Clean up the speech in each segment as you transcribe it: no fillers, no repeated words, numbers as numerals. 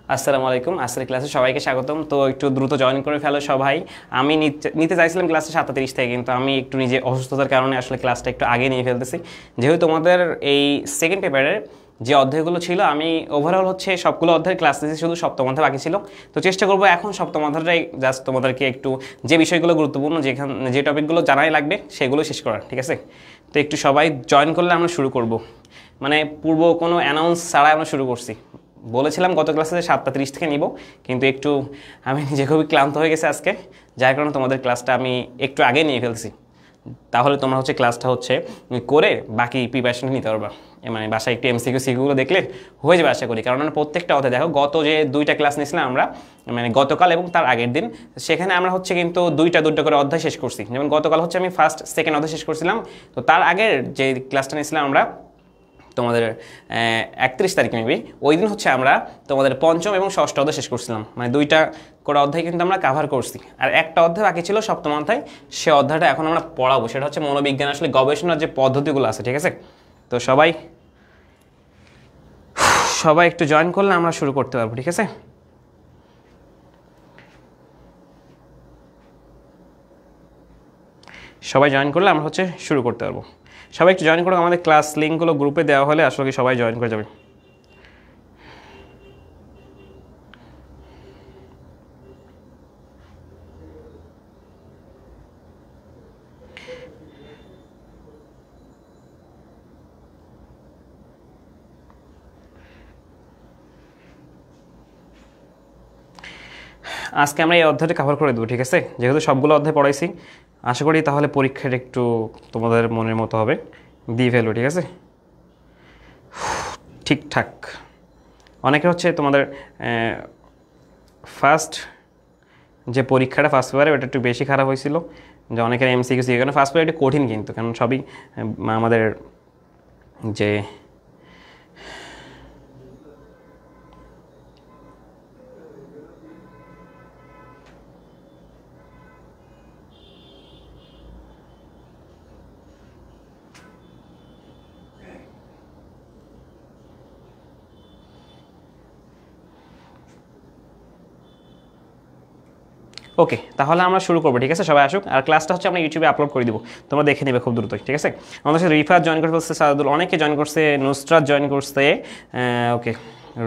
আসসালামু আলাইকুম। আজকের ক্লাসে সবাইকে স্বাগতম। তো একটু দ্রুত জয়েন করে ফেলো সবাই। আমি নিতে চাইছিলাম ক্লাসটা 7:30 থেকে, কিন্তু আমি একটু নিজে অসুস্থতার কারণে আসলে ক্লাসটা একটু আগে নিয়ে ফেলতেছি। যেহেতু তোমাদের এই সেকেন্ড পেপারের যে অধ্যায়গুলো ছিল, আমি ওভারঅল হচ্ছে সবগুলো অধ্যায়ের ক্লাস নিয়েছি, শুধু সপ্তম অধ্যায় বাকি ছিল। তো চেষ্টা করবো এখন সপ্তম অধ্যায়টাই জাস্ট তোমাদেরকে একটু যে বিষয়গুলো গুরুত্বপূর্ণ, যে টপিকগুলো জানাই লাগবে সেগুলো শেষ করার, ঠিক আছে? তো একটু সবাই জয়েন করলে আমরা শুরু করব। মানে পূর্ব কোনো অ্যানাউন্স ছাড়াই আমরা শুরু করছি। বলেছিলাম গত ক্লাসে 7:30 থেকে নিব, কিন্তু একটু আমি নিজে খুবই ক্লান্ত হয়ে গেছে আজকে, যার কারণে তোমাদের ক্লাসটা আমি একটু আগে নিয়ে ফেলছি। তাহলে তোমরা হচ্ছে ক্লাসটা হচ্ছে করে বাকি প্রিপারেশন নিতে পারবা। মানে বাসায় একটু এমসিকিউ সিকিউগুলো দেখলে হয়ে যাবে আশা করি। কারণ আমরা প্রত্যেকটা অধ্যায় দেখো, গত যে 2টা ক্লাস নিয়েছিলাম আমরা, মানে গতকাল এবং তার আগের দিন, সেখানে আমরা হচ্ছে কিন্তু দুইটা করে অধ্যায় শেষ করছি। যেমন গতকাল হচ্ছে আমি ফার্স্ট সেকেন্ড অধ্যায় শেষ করছিলাম। তো তার আগের যে ক্লাসটা নিয়েছিলাম আমরা তোমাদের 31 তারিখ মেবি, ওই দিন হচ্ছে আমরা তোমাদের পঞ্চম এবং ষষ্ঠ অধ্যায় শেষ করছিলাম। মানে 2টা করে অধ্যায় কিন্তু আমরা কাভার করছি, আর একটা অধ্যায় বাকি ছিল সপ্তম অধ্যায়। সে অধ্যায়টা এখন আমরা পড়াবো, সেটা হচ্ছে মনোবিজ্ঞান আসলে গবেষণার যে পদ্ধতিগুলো আছে, ঠিক আছে? তো সবাই একটু জয়েন করলে আমরা শুরু করতে পারবো, ঠিক আছে? সবাই জয়েন করলে আমরা হচ্ছে শুরু করতে পারবো। সবাই একটু জয়েন করো, আমাদের ক্লাস লিঙ্কগুলো গ্রুপে দেওয়া হলে আসলে সবাই জয়েন করে যাবে। আজকে আমরা এই অধ্যায়টা কভার করে দেবো, ঠিক আছে? যেহেতু সবগুলো অধ্যায় পড়াইছি, আশা করি তাহলে পরীক্ষাটা একটু তোমাদের মনের মতো হবে, দিয়ে ফেলবো, ঠিক আছে? ঠিকঠাক। অনেকে হচ্ছে তোমাদের ফার্স্ট যে পরীক্ষাটা ফার্স্ট পেপারে ওটা একটু বেশি খারাপ হয়েছিল, যে অনেকের এমসিকিউ কারণ ফার্স্ট পেপার একটু কঠিন, কিন্তু কারণ সবই আমাদের যে ওকে, তাহলে আমরা শুরু করবো, ঠিক আছে? সবাই আসুক। আর ক্লাসটা হচ্ছে আমরা ইউটিউবে আপলোড করে দিব, তোমরা দেখে নেবে খুব দ্রুতই, ঠিক আছে? আমাদের সাথে রিফাত জয়েন করে ফেলছে, সাদুল অনেকে জয়েন করছে, নুসরাত জয়েন করছে, ওকে,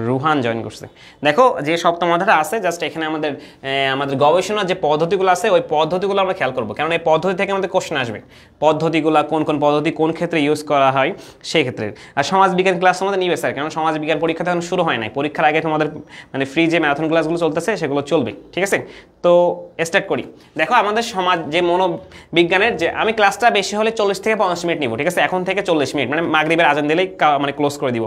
রুহান জয়েন করছে। দেখো যে সপ্তম অধ্যায়টা আছে, জাস্ট এখানে আমাদের গবেষণার যে পদ্ধতিগুলো আছে, ওই পদ্ধতিগুলো আমরা খেয়াল করবো, কারণ এই পদ্ধতি থেকে আমাদের কোশ্চেন আসবে। পদ্ধতিগুলো কোন কোন পদ্ধতি কোন ক্ষেত্রে ইউজ করা হয় সেই ক্ষেত্রে। আর সমাজবিজ্ঞান ক্লাস আমাদের নিবে স্যার, কারণ সমাজবিজ্ঞান পরীক্ষা তখন শুরু হয় নাই। পরীক্ষার আগে তোমাদের মানে ফ্রি যে ম্যারাথন ক্লাসগুলো চলতেছে সেগুলো চলবে, ঠিক আছে? তো স্টার্ট করি। দেখো আমাদের সমাজ যে মনোবিজ্ঞানের যে আমি ক্লাসটা বেশি হলে 40 থেকে 50 মিনিট নিব, ঠিক আছে? এখন থেকে 40 মিনিট, মানে মাগরিবের আজান দিলেই মানে ক্লোজ করে দিব।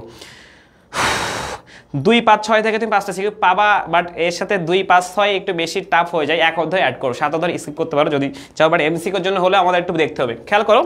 2, 5, 6 থেকে তুমি 5টা সিকিউ পাবা, বাট এর সাথে 2, 5, 6 একটু বেশি টাফ হয়ে যায়। এক অধ্যায় অ্যাড করো, 7 অধ্যায় স্কিপ করতে পারো যদি চাও, বাট এমসিকিউর জন্য হলে আমাদের একটু দেখতে হবে। খেয়াল করো,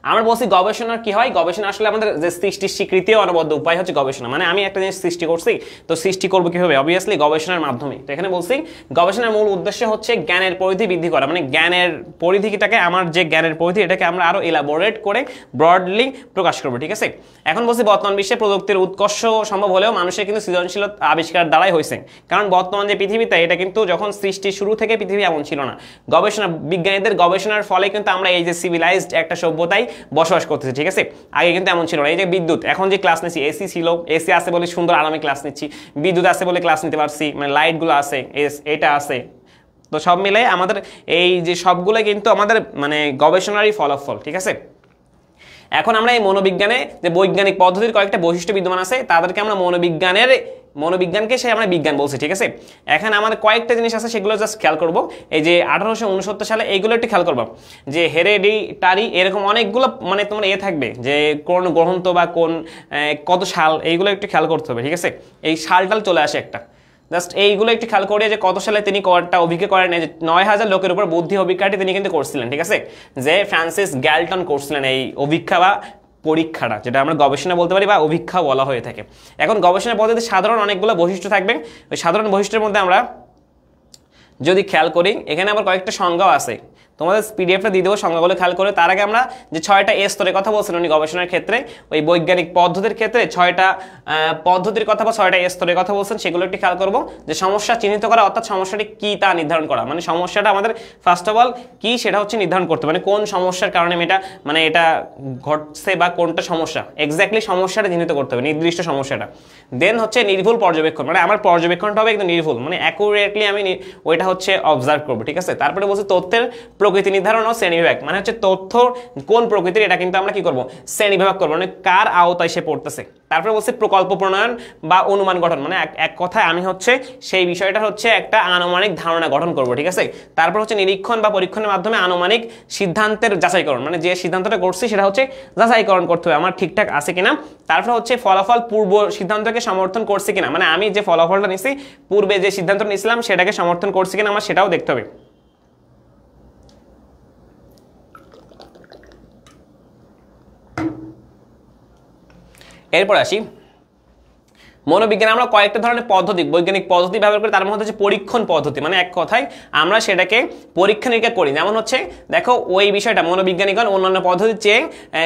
আমরা বলছি গবেষণার কি হয়? গবেষণা আসলে আমাদের যে সৃষ্টির স্বীকৃতি অনবদ্য উপায় হচ্ছে গবেষণা। মানে আমি একটা জিনিস সৃষ্টি করছি, তো সৃষ্টি করবো কিভাবে? অবভিয়াসলি গবেষণার মাধ্যমে। তো এখানে বলছি গবেষণার মূল উদ্দেশ্য হচ্ছে জ্ঞানের পরিধি বৃদ্ধি করা, মানে জ্ঞানের পরিধিটাকে, আমার যে জ্ঞানের পরিধি এটাকে আমরা আরো এলাবোরেট করে ব্রডলি প্রকাশ করবো, ঠিক আছে? এখন বলছি বর্তমান বিশ্বে প্রযুক্তির উৎকর্ষ সম্ভব হলেও মানুষের কিন্তু সৃজনশীল আবিষ্কার দ্বারাই হয়েছে। কারণ বর্তমান যে পৃথিবীতে, এটা কিন্তু যখন সৃষ্টির শুরু থেকে পৃথিবী এমন ছিল না। গবেষণা বিজ্ঞানীদের গবেষণার ফলে কিন্তু আমরা এই যে সিভিলাইজড একটা সভ্যতায় বসবাস করতেছি, ঠিক আছে? আগে কিন্তু এমন ছিল না। এই যে বিদ্যুৎ, এখন যে ক্লাস নিচ্ছি, এসি ছিল, এসি আছে বলে সুন্দর আরামে ক্লাস নিচ্ছি, বিদ্যুৎ আছে বলে ক্লাস নিতে পারছি, মানে লাইটগুলো আছে, এটা আছে। তো সব মিলে আমাদের এই যে সবগুলো কিন্তু আমাদের মানে গবেষণারই ফলাফল, ঠিক আছে? এখন আমরা এই মনোবিজ্ঞানে যে বৈজ্ঞানিক পদ্ধতির কয়েকটা বৈশিষ্ট্য বিদ্যমান আছে, তাদেরকে আমরা মনোবিজ্ঞানকে আমরা বিজ্ঞান বলছি, ঠিক আছে? এখানে আমাদের কয়েকটা জিনিস আছে, সেগুলো জাস্ট খেয়াল করবো। এই যে 1869 সালে এইগুলো একটু খেয়াল করবো, যে হেরেডিটারি এরকম অনেকগুলো মানে তোমার থাকবে, যে কোন গ্রন্থ বা কত সাল, এইগুলো একটু খেয়াল করতে হবে, ঠিক আছে? এই সালটাল চলে আসে একটা, জাস্ট এইগুলো একটু খেয়াল করিয়ে যে কত সালে তিনি অভিজ্ঞ করেন, যে 9000 লোকের উপর বুদ্ধি অভিজ্ঞাটি তিনি কিন্তু করছিলেন, ঠিক আছে? যে ফ্রান্সিস গ্যালটন করছিলেন এই অভিজ্ঞা বা পরীক্ষাটা, যেটা আমরা গবেষণা বলতে পারি বা অভিজ্ঞা বলা হয়ে থাকে। এখন গবেষণা পদ্ধতিতে সাধারণ অনেকগুলো বৈশিষ্ট্য থাকবে। ওই সাধারণ বৈশিষ্ট্যের মধ্যে আমরা যদি খেয়াল করি, এখানে আবার কয়েকটা সংজ্ঞাও আছে। তোমাদের পিডিএফটা দিয়ে দেবো সংজ্ঞাগুলো খেয়াল করে। তার আগে আমরা যে 6টা স্তরের কথা বলছিলাম উনি গবেষণার ক্ষেত্রে, ওই বৈজ্ঞানিক পদ্ধতির ক্ষেত্রে 6টা পদ্ধতির কথা বা 6টা স্তরের কথা বলছেন, সেগুলো একটু খেয়াল করবো। যে সমস্যা চিহ্নিত করা, অর্থাৎ সমস্যাটি কি তা নির্ধারণ করা, মানে সমস্যাটা আমাদের ফার্স্ট অফ অল কি সেটা হচ্ছে নির্ধারণ করতে, মানে কোন সমস্যার কারণে এটা ঘটছে বা কোনটা সমস্যা, এক্স্যাক্টলি সমস্যাটা চিহ্নিত করতে হবে, নির্দিষ্ট সমস্যাটা। দেন হচ্ছে নির্ভুল পর্যবেক্ষণ, মানে আমার পর্যবেক্ষণটা হবে একদম নির্ভুল, মানে অ্যাকুরেটলি আমি ওইটা হচ্ছে অবজার্ভ করবো, ঠিক আছে। তারপরে বলছি তথ্যের প্রকৃতি নির্ধারণ ও শ্রেণীবিভাগ, মানে হচ্ছে তথ্য কোন প্রকৃতির এটা কিন্তু আমরা কি করবো, শ্রেণীবিভাগ করবো, মানে কার আওতায় সে পড়তেছে। তারপরে বলছি প্রকল্প প্রণয়ন বা অনুমান গঠন, মানে এক কথায় আমি হচ্ছে সেই বিষয়টা হচ্ছে একটা আনুমানিক ধারণা গঠন করবো, ঠিক আছে। তারপর হচ্ছে নিরীক্ষণ বা পরীক্ষণের মাধ্যমে আনুমানিক সিদ্ধান্তের যাচাইকরণ, মানে যে সিদ্ধান্তটা করছি সেটা হচ্ছে যাচাইকরণ করতে হবে আমার ঠিকঠাক আছে কিনা। তারপর হচ্ছে ফলাফল পূর্ব সিদ্ধান্তকে সমর্থন করছে কিনা, মানে আমি যে ফলাফলটা নিছি পূর্বে যে সিদ্ধান্ত নিয়েছিলাম সেটাকে সমর্থন করছে কিনা আমার সেটাও দেখতে হবে। এরপর আসি মনোবিজ্ঞানে আমরা কয়েকটা ধরনের পদ্ধতি, বৈজ্ঞানিক পদ্ধতি ব্যবহার করি। তার মধ্যে হচ্ছে পরীক্ষণ পদ্ধতি, মানে এক কথায় আমরা সেটাকে পরীক্ষা নিরীক্ষা করি। যেমন হচ্ছে দেখো ওই বিষয়টা মনোবিজ্ঞানীগণ অন্যান্য পদ্ধতির চেয়ে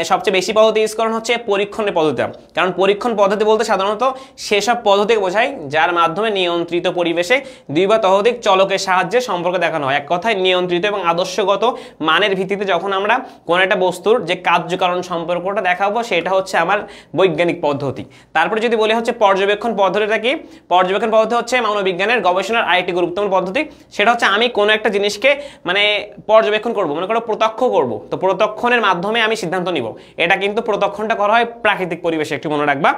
সবচেয়ে বেশি পদ্ধতি ইউজ করেন হচ্ছে পরীক্ষণের পদ্ধতি। কারণ পরীক্ষণ পদ্ধতি বলতে সাধারণত সেসব পদ্ধতিকে বোঝায় যার মাধ্যমে নিয়ন্ত্রিত পরিবেশে দুই বা ততোধিক চলকের সাহায্যে সম্পর্ক দেখানো হয়। এক কথায় নিয়ন্ত্রিত এবং আদর্শগত মানের ভিত্তিতে যখন আমরা কোনো একটা বস্তুর যে কার্যকারণ সম্পর্কটা দেখাবো সেটা হচ্ছে আমার বৈজ্ঞানিক পদ্ধতি। তারপরে যদি বলি হচ্ছে পর্যবেক্ষণ পদ্ধতিটা কি, পর্যবেক্ষণ পদ্ধতি হচ্ছে মনোবিজ্ঞানের গবেষণার আরেকটি গুরুত্বপূর্ণ পদ্ধতি। সেটা হচ্ছে আমি কোনো একটা জিনিসকে মানে পর্যবেক্ষণ করব, মনে করো প্রত্যক্ষ করব, তো প্রত্যক্ষণের মাধ্যমে আমি সিদ্ধান্ত নিব। এটা কিন্তু প্রত্যক্ষণটা করা হয় প্রাকৃতিক পরিবেশে, একটু মনে রাখবা।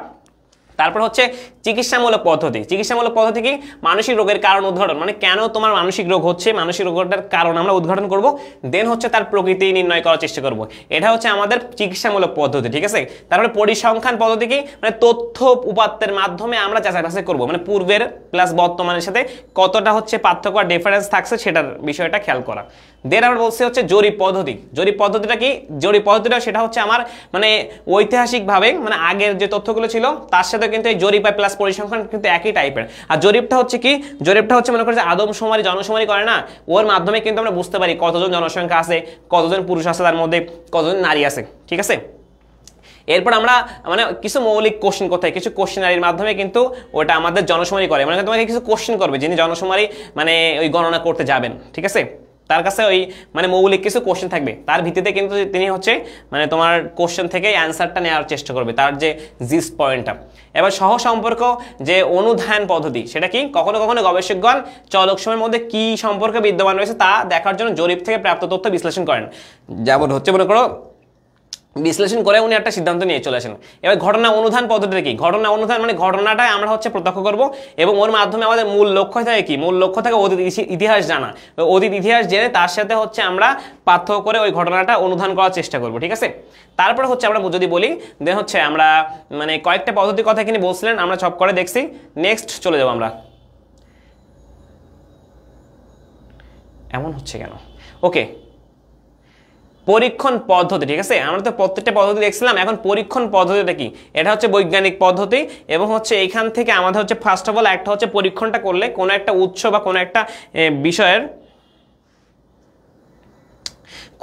তারপর হচ্ছে চিকিৎসামূলক পদ্ধতি। চিকিৎসামূলক পদ্ধতি কি, মানসিক রোগের কারণ উদ্ঘাটন, মানে কেন তোমার মানসিক রোগ হচ্ছে, মানসিক রোগটার কারণ আমরা উদ্ঘাটন করব। দেন হচ্ছে তার প্রকৃতি নির্ণয় করার চেষ্টা করব। এটা হচ্ছে আমাদের চিকিৎসামূলক পদ্ধতি, ঠিক আছে। তারপরে পরিসংখ্যান পদ্ধতি কি, মানে তথ্য উপাত্তের মাধ্যমে আমরা যাচাই বাছাই করব, মানে পূর্বের প্লাস বর্তমানের সাথে কতটা হচ্ছে পার্থক্য আর ডিফারেন্স থাকছে সেটার বিষয়টা খেয়াল করা। দেন আমরা বলছি হচ্ছে জরিপ পদ্ধতি। জরিপ পদ্ধতিটা কি, জরিপ পদ্ধতিটা সেটা হচ্ছে আমার মানে ঐতিহাসিকভাবে মানে আগের যে তথ্যগুলো ছিল তার সাথে কিন্তু এই জরিপ প্লাস পরিসংখ্যান কিন্তু একই টাইপের। আর জরিপটা হচ্ছে কি, জরিপটা হচ্ছে মনে করছে আদমশুমারি জনশুমারি করে না, ওর মাধ্যমে কিন্তু আমরা বুঝতে পারি কতজন জনসংখ্যা আছে, কতজন পুরুষ আছে, তার মধ্যে কতজন নারী আছে, ঠিক আছে। এরপর আমরা মানে কিছু মৌলিক কোশ্চেন করতে হয়, কিছু কোশ্চেনারির মাধ্যমে কিন্তু ওটা আমাদের জনশুমারি করে, মানে তোমাকে কিছু কোশ্চেন করবে যিনি জনশুমারি মানে ওই গণনা করতে যাবেন, ঠিক আছে। তার কাছে ওই মানে মৌলিক কিছু কোশ্চেন থাকবে, তার ভিত্তিতে কিন্তু তিনি হচ্ছে মানে তোমার কোশ্চেন থেকে অ্যান্সারটা নেওয়ার চেষ্টা করবে, তার যে জিস্ট পয়েন্টটা। এবার সহ সম্পর্ক যে অনুধায়ন পদ্ধতি, সেটা কি, কখনো কখনো গবেষকগণ চলক সময়ের মধ্যে কি সম্পর্ক বিদ্যমান রয়েছে তা দেখার জন্য জরিপ থেকে প্রাপ্ত তথ্য বিশ্লেষণ করেন। যেমন হচ্ছে মনে করো বিশ্লেষণ করে উনি একটা সিদ্ধান্ত নিয়ে চলে আসেন। এবার ঘটনা অনুধান পদ্ধতিটা কি, ঘটনা অনুধান মানে ঘটনাটাই আমরা হচ্ছে প্রত্যক্ষ করব এবং ওর মাধ্যমে আমাদের মূল লক্ষ্য থাকে কি, মূল লক্ষ্য থাকে অতীত ইতিহাস জানা। অতীত ইতিহাস জেনে তার সাথে হচ্ছে আমরা পার্থক্য করে ওই ঘটনাটা অনুধান করার চেষ্টা করব, ঠিক আছে। তারপরে হচ্ছে আমরা যদি বলি দেন হচ্ছে আমরা মানে কয়েকটা পদ্ধতির কথা এখানে বলছিলেন, আমরা সব করে দেখছি। নেক্সট চলে যাবো আমরা। এমন হচ্ছে কেন, ওকে, পরীক্ষণ পদ্ধতি, ঠিক আছে। আমরা তো প্রত্যেকটা পদ্ধতি দেখছিলাম, এখন পরীক্ষণ পদ্ধতিটা কি, এটা হচ্ছে বৈজ্ঞানিক পদ্ধতি এবং হচ্ছে এইখান থেকে আমাদের হচ্ছে ফার্স্ট অফ অল একটা হচ্ছে পরীক্ষণটা করলে কোনো একটা উৎস বা কোনো একটা বিষয়ের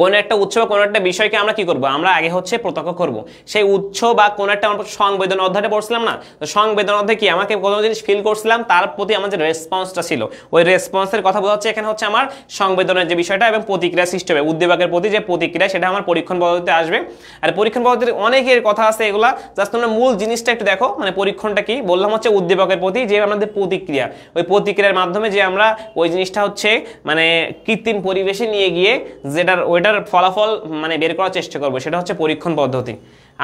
কোনো একটা উৎস বা কোনো একটা বিষয়কে আমরা কি করব, আমরা আগে হচ্ছে প্রত্যক্ষ করব। সেই উৎস বা কোনো একটা আমরা সংবেদন অধ্যায়টা পড়ছিলাম না, তো সংবেদন অধ্যায় কি, আমাকে কোনো জিনিস ফিল করছিলাম তার প্রতি আমার যে রেসপন্সটা ছিল ওই রেসপন্সের কথা বলা হচ্ছে এখানে হচ্ছে আমার সংবেদনের যে বিষয়টা এবং প্রতিক্রিয়া সৃষ্টি হবে, উদ্দীপকের প্রতি যে প্রতিক্রিয়া সেটা আমার পরীক্ষণ পদ্ধতিতে আসবে। আর পরীক্ষণ পদ্ধতির অনেকের কথা আছে, এগুলা জাস্ট তোমরা মূল জিনিসটা একটু দেখো। মানে পরীক্ষণটা কি বললাম হচ্ছে উদ্দীপকের প্রতি যে আমাদের প্রতিক্রিয়া, ওই প্রতিক্রিয়ার মাধ্যমে যে আমরা ওই জিনিসটা হচ্ছে মানে কৃত্রিম পরিবেশে নিয়ে গিয়ে যেটার ওইটার ফলাফল মানে বের করার চেষ্টা করবো, সেটা হচ্ছে পরীক্ষণ পদ্ধতি।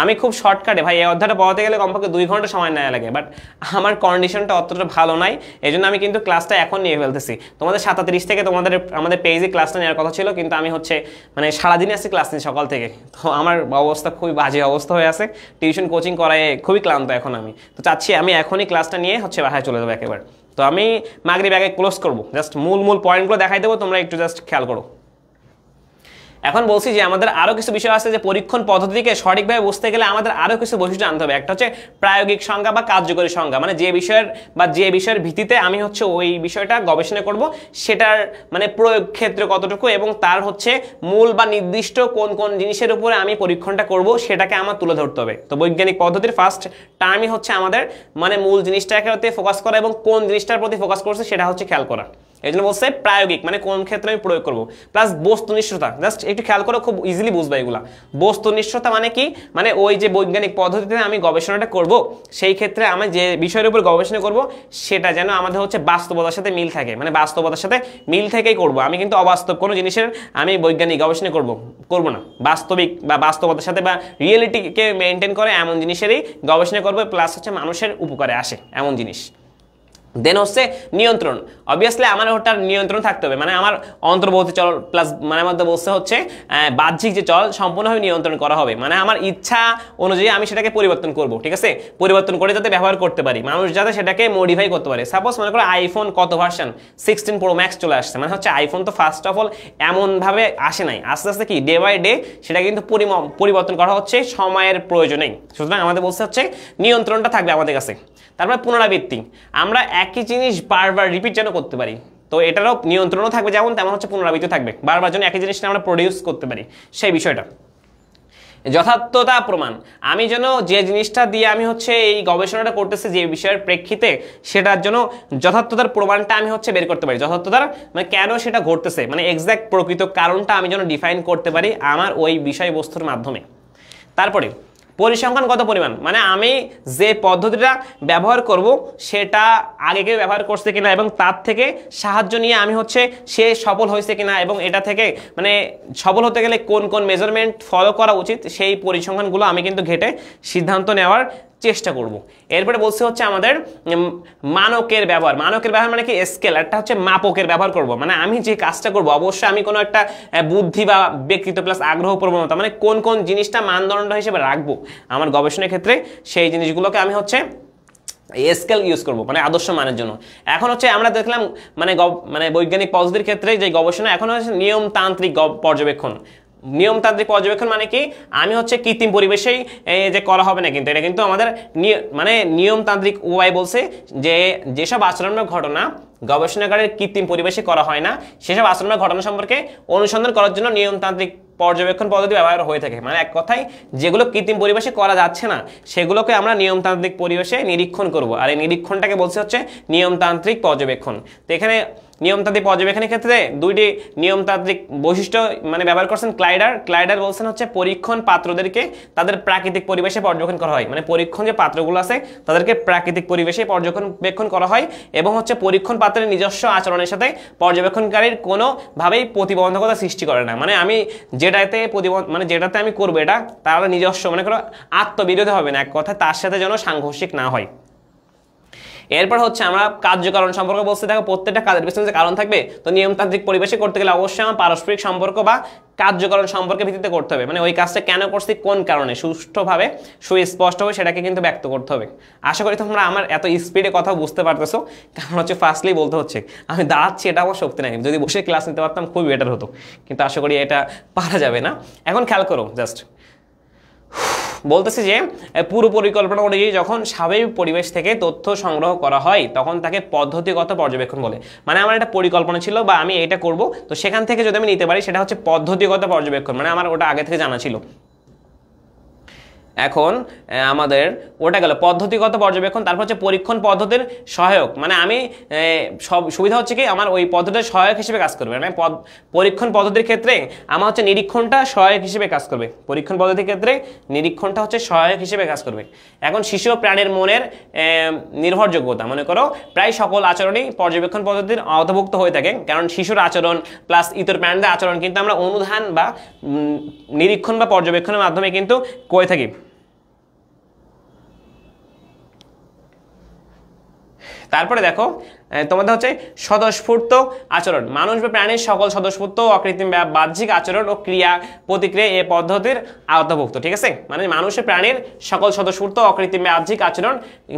আমি খুব শর্টকাটে ভাই এই অধ্যায়টা পড়াতে গেলে কমপক্ষে 2 ঘন্টা সময় নেওয়া লাগে, বাট আমার কন্ডিশনটা অতটা ভালো নাই, এই জন্য আমি কিন্তু ক্লাসটা এখন নিয়ে ফেলতেছি। তোমাদের 37 থেকে আমাদের পেজে ক্লাসটা নেওয়ার কথা ছিল, কিন্তু আমি হচ্ছে মানে সারাদিনই আসছি ক্লাস নিয়ে সকাল থেকে, তো আমার অবস্থা খুবই বাজে অবস্থা হয়ে আছে, টিউশন কোচিং করায় খুবই ক্লান্ত এখন আমি। তো চাচ্ছি আমি এখনই ক্লাসটা নিয়ে হচ্ছে বাসায় চলে যাবো একেবারে। তো আমি মাগরিব আগে ক্লোজ করবো, জাস্ট মূল পয়েন্টগুলো দেখাই দেবো, তোমরা একটু জাস্ট খেয়াল করো। এখন বলছি যে আমাদের আরো কিছু বিষয় আছে, যে পরীক্ষণ পদ্ধতিকে সঠিকভাবে বুঝতে গেলে আমাদের আরো কিছু বৈশিষ্ট্য আনতে হবে। একটা হচ্ছে প্রায়োগিক সংজ্ঞা বা কার্যকরী সংজ্ঞা, মানে যে বিষয়ের ভিত্তিতে আমি হচ্ছে ওই বিষয়টা গবেষণা করব সেটার মানে প্রয়োগ ক্ষেত্র কতটুকু, এবং তার হচ্ছে মূল বা নির্দিষ্ট কোন কোন জিনিসের উপরে আমি পরীক্ষণটা করব সেটাকে আমার তুলে ধরতে হবে। তো বৈজ্ঞানিক পদ্ধতির ফার্স্ট টার্মই হচ্ছে আমাদের মানে মূল জিনিসটাকে ফোকাস করা, এবং কোন জিনিসটার প্রতি ফোকাস করছে সেটা হচ্ছে খেয়াল করা। এই জন্য বলছে প্রায়োগিক, মানে কোন ক্ষেত্রে আমি প্রয়োগ করবো, প্লাস বস্তুনিষ্ঠতা। জাস্ট একটু খেয়াল করে খুব ইজিলি বুঝবে এগুলা। বস্তুনিষ্ঠতা মানে কি, মানে ওই যে বৈজ্ঞানিক পদ্ধতিতে আমি গবেষণাটা করব সেই ক্ষেত্রে আমি যে বিষয়ের উপর গবেষণা করব সেটা যেন আমাদের হচ্ছে বাস্তবতার সাথে মিল থাকে, মানে বাস্তবতার সাথে মিল থেকেই করব। আমি কিন্তু অবাস্তব কোনো জিনিসের আমি বৈজ্ঞানিক গবেষণা করব না। বাস্তবিক বা বাস্তবতার সাথে বা রিয়েলিটিকে মেনটেন করে এমন জিনিসেরই গবেষণা করবো, প্লাস হচ্ছে মানুষের উপকারে আসে এমন জিনিস। দেন হচ্ছে নিয়ন্ত্রণ। অবভিয়াসলি আমার ওটার নিয়ন্ত্রণ থাকতে হবে, মানে আমার অন্তর্বর্তী চল প্লাস মানে মধ্যে বলতে হচ্ছে বাহ্যিক যে চল সম্পূর্ণভাবে নিয়ন্ত্রণ করা হবে, মানে আমার ইচ্ছা অনুযায়ী আমি সেটাকে পরিবর্তন করব, ঠিক আছে, পরিবর্তন করে যাতে ব্যবহার করতে পারি, মানুষ যাতে সেটাকে মডিফাই করতে পারে। সাপোজ মনে করো আইফোন কত ভার্সন 16 প্রো ম্যাক্স চলে আসছে, মানে হচ্ছে আইফোন তো ফার্স্ট অফ অল এমনভাবে আসে নাই, আস্তে আস্তে কি ডে বাই ডে সেটা কিন্তু পরিবর্তন করা হচ্ছে সময়ের প্রয়োজনেই। সুতরাং আমাদের বলতে হচ্ছে নিয়ন্ত্রণটা থাকবে আমাদের কাছে। তারপরে পুনরাবৃত্তি, আমরা একই জিনিস বারবার রিপিট যেন করতে পারি, তো এটারও নিয়ন্ত্রণও থাকবে যেমন, তেমন হচ্ছে পুনরাবৃত্তি থাকবে, বারবার যেন একই জিনিসটা আমরা প্রডিউস করতে পারি সেই বিষয়টা। যথার্থতা প্রমাণ, আমি যেন যে জিনিসটা দিয়ে আমি হচ্ছে এই গবেষণাটা করতেছি যে বিষয়ের প্রেক্ষিতে সেটার জন্য যথার্থতার প্রমাণটা আমি হচ্ছে বের করতে পারি, যথার্থতার মানে কেন সেটা ঘটতেছে, মানে এক্সাক্ট প্রকৃত কারণটা আমি যেন ডিফাইন করতে পারি আমার ওই বিষয়বস্তুর মাধ্যমে। তারপরে পরিসংখ্যানগত পরিমাণ, মানে আমি যে পদ্ধতিটা ব্যবহার করব সেটা আগে কেউ ব্যবহার করছে কিনা, এবং তার থেকে সাহায্য নিয়ে আমি হচ্ছে সে সফল হয়েছে কিনা, এবং এটা থেকে মানে সফল হতে গেলে কোন কোন মেজারমেন্ট ফলো করা উচিত সেই পরিসংখ্যানগুলো আমি কিন্তু ঘেটে সিদ্ধান্ত নেওয়ার চেষ্টা করব। এরপরে বলছে হচ্ছে আমাদের মানকের ব্যবহার। মানকের ব্যবহার মানে কি, স্কেল, একটা হচ্ছে মাপকের ব্যবহার করব, মানে আমি যে কাজটা করব অবশ্যই আমি কোনো একটা বুদ্ধি বা ব্যক্তিত্ব প্লাস আগ্রহ প্রবণতা, মানে কোন কোন জিনিসটা মানদণ্ড হিসেবে রাখবো আমার গবেষণার ক্ষেত্রে সেই জিনিসগুলোকে আমি হচ্ছে স্কেল ইউজ করব, মানে আদর্শ মানের জন্য। এখন হচ্ছে আমরা দেখলাম মানে বৈজ্ঞানিক পদ্ধতির ক্ষেত্রে যে গবেষণা এখন হচ্ছে নিয়মতান্ত্রিক পর্যবেক্ষণ। নিয়মতান্ত্রিক পর্যবেক্ষণ মানে কি, আমি হচ্ছে কৃত্রিম পরিবেশেই যে করা হবে না, কিন্তু এটা কিন্তু আমাদের মানে নিয়মতান্ত্রিক উপায় বলছে যে যেসব আচরণমূলক ঘটনা গবেষণাগারের কৃত্রিম পরিবেশে করা হয় না সেসব আচরণমূলক ঘটনা সম্পর্কে অনুসন্ধান করার জন্য নিয়মতান্ত্রিক পর্যবেক্ষণ পদ্ধতি ব্যবহার হয়ে থাকে। মানে এক কথায় যেগুলো কৃত্রিম পরিবেশে করা যাচ্ছে না সেগুলোকে আমরা নিয়মতান্ত্রিক পরিবেশে নিরীক্ষণ করব, আর এই নিরীক্ষণটাকে বলছে হচ্ছে নিয়মতান্ত্রিক পর্যবেক্ষণ। তো এখানে নিয়মতান্ত্রিক পর্যবেক্ষণের ক্ষেত্রে দুইটি নিয়মতান্ত্রিক বৈশিষ্ট্য মানে ব্যবহার করছেন ক্লাইডার বলছেন হচ্ছে পরীক্ষণ পাত্রদেরকে তাদের প্রাকৃতিক পরিবেশে পর্যবেক্ষণ করা হয়, মানে পরীক্ষণ যে পাত্রগুলো আছে তাদেরকে প্রাকৃতিক পরিবেশে পর্যবেক্ষণ করা হয়, এবং হচ্ছে পরীক্ষণ পাত্রের নিজস্ব আচরণের সাথে পর্যবেক্ষণকারীর কোনোভাবেই প্রতিবন্ধকতা সৃষ্টি করে না। মানে আমি যেটাতে আমি করবো এটা তারা নিজস্ব মনে করো আত্মবিরোধী হবে না, এক কথা তার সাথে যেন সাংঘর্ষিক না হয়। এরপর হচ্ছে আমরা কার্যকারণ সম্পর্কে বলতে থাকবো, প্রত্যেকটা কাজের পিছনে যে কারণ থাকবে, তো নিয়মতান্ত্রিক পরিবেশে করতে গেলে অবশ্যই আমার পারস্পরিক সম্পর্ক বা কার্যকারণ সম্পর্কে ভিত্তিতে করতে হবে, মানে ওই কাজটা কেন করছি কোন কারণে সুষ্ঠুভাবে সুস্পষ্টভাবে সেটাকে কিন্তু ব্যক্ত করতে হবে। আশা করি তোমরা আমার এত স্পিডে কথা বুঝতে পারতেছো, কারণ হচ্ছে ফার্স্টলি বলতে হচ্ছে আমি দাঁড়াচ্ছি, এটা আমার শক্তি নাই, যদি বসে ক্লাস নিতে পারতাম খুবই বেটার হতো, কিন্তু আশা করি এটা পারা যাবে না। এখন খেয়াল করো, জাস্ট বলতেছি যে পুরো পরিকল্পনা অনুযায়ী যখন স্বাভাবিক পরিবেশ থেকে তথ্য সংগ্রহ করা হয় তখন তাকে পদ্ধতিগত পর্যবেক্ষণ বলে। মানে আমার একটা পরিকল্পনা ছিল বা আমি এটা করব, তো সেখান থেকে যদি আমি নিতে পারি সেটা হচ্ছে পদ্ধতিগত পর্যবেক্ষণ, মানে আমার ওটা আগে থেকে জানা ছিল। এখন আমাদের ওটা গেল পদ্ধতিগত পর্যবেক্ষণ। তারপর হচ্ছে পরীক্ষণ পদ্ধতির সহায়ক, মানে আমি সব সুবিধা হচ্ছে কি আমার ওই পদ্ধতির সহায়ক হিসেবে কাজ করবে, মানে পরীক্ষণ পদ্ধতির ক্ষেত্রে আমার হচ্ছে নিরীক্ষণটা সহায়ক হিসেবে কাজ করবে, পরীক্ষণ পদ্ধতির ক্ষেত্রে নিরীক্ষণটা হচ্ছে সহায়ক হিসেবে কাজ করবে। এখন শিশু ও প্রাণীর মনের নির্ভরযোগ্যতা, মনে করো প্রায় সকল আচরণই পর্যবেক্ষণ পদ্ধতির আওতাভুক্ত হয়ে থাকে, কারণ শিশুর আচরণ প্লাস ইতর প্রাণীদের আচরণ কিন্তু আমরা অনুধান বা নিরীক্ষণ বা পর্যবেক্ষণের মাধ্যমে কিন্তু করে থাকি। তারপরে দেখো তোমাদের হচ্ছে স্বতঃস্ফূর্ত আচরণ, মানুষ বা প্রাণীর সকল স্বতঃস্ফূর্ত অকৃত্রিম বাহ্যিক আচরণ ও ক্রিয়া প্রতিক্রিয়া এই পদ্ধতির আওতাভুক্ত। ঠিক আছে, মানে মানুষের প্রাণীর সকল স্বতঃস্ফূর্ত অকৃত্রিম বাহ্যিক আচরণ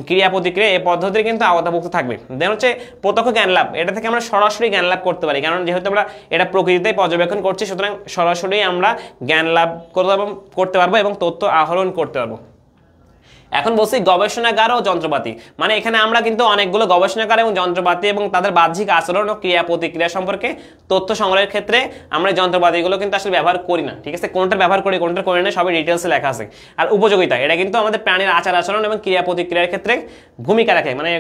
ক্রিয়া প্রতিক্রিয়া এই পদ্ধতির কিন্তু আওতাভুক্ত থাকবে। দেন হচ্ছে প্রত্যক্ষ জ্ঞান লাভ, এটা থেকে আমরা সরাসরি জ্ঞান লাভ করতে পারি, কারণ যেহেতু আমরা এটা প্রকৃতিতেই পর্যবেক্ষণ করছি, সুতরাং সরাসরি আমরা জ্ঞান লাভ করতে পারবো এবং তথ্য আহরণ করতে পারবো। এখন বলছি গবেষণাগার ও যন্ত্রপাতি, মানে এখানে আমরা কিন্তু অনেকগুলো গবেষণাগার এবং যন্ত্রপাতি এবং তাদের বাহ্যিক আচরণ ও ক্রিয়া প্রতিক্রিয়া সম্পর্কে তথ্য সংগ্রহের ক্ষেত্রে আমরা যন্ত্রপাতিগুলো কিন্তু আসলে ব্যবহার করি না। ঠিক আছে, কোনটা ব্যবহার করি কোনটা করি না সবই ডিটেলসে লেখা আছে। আর উপযোগিতা, এটা কিন্তু আমাদের প্রাণীর আচার আচরণ এবং ক্রিয়া প্রতিক্রিয়ার ক্ষেত্রে ভূমিকা রাখে, মানে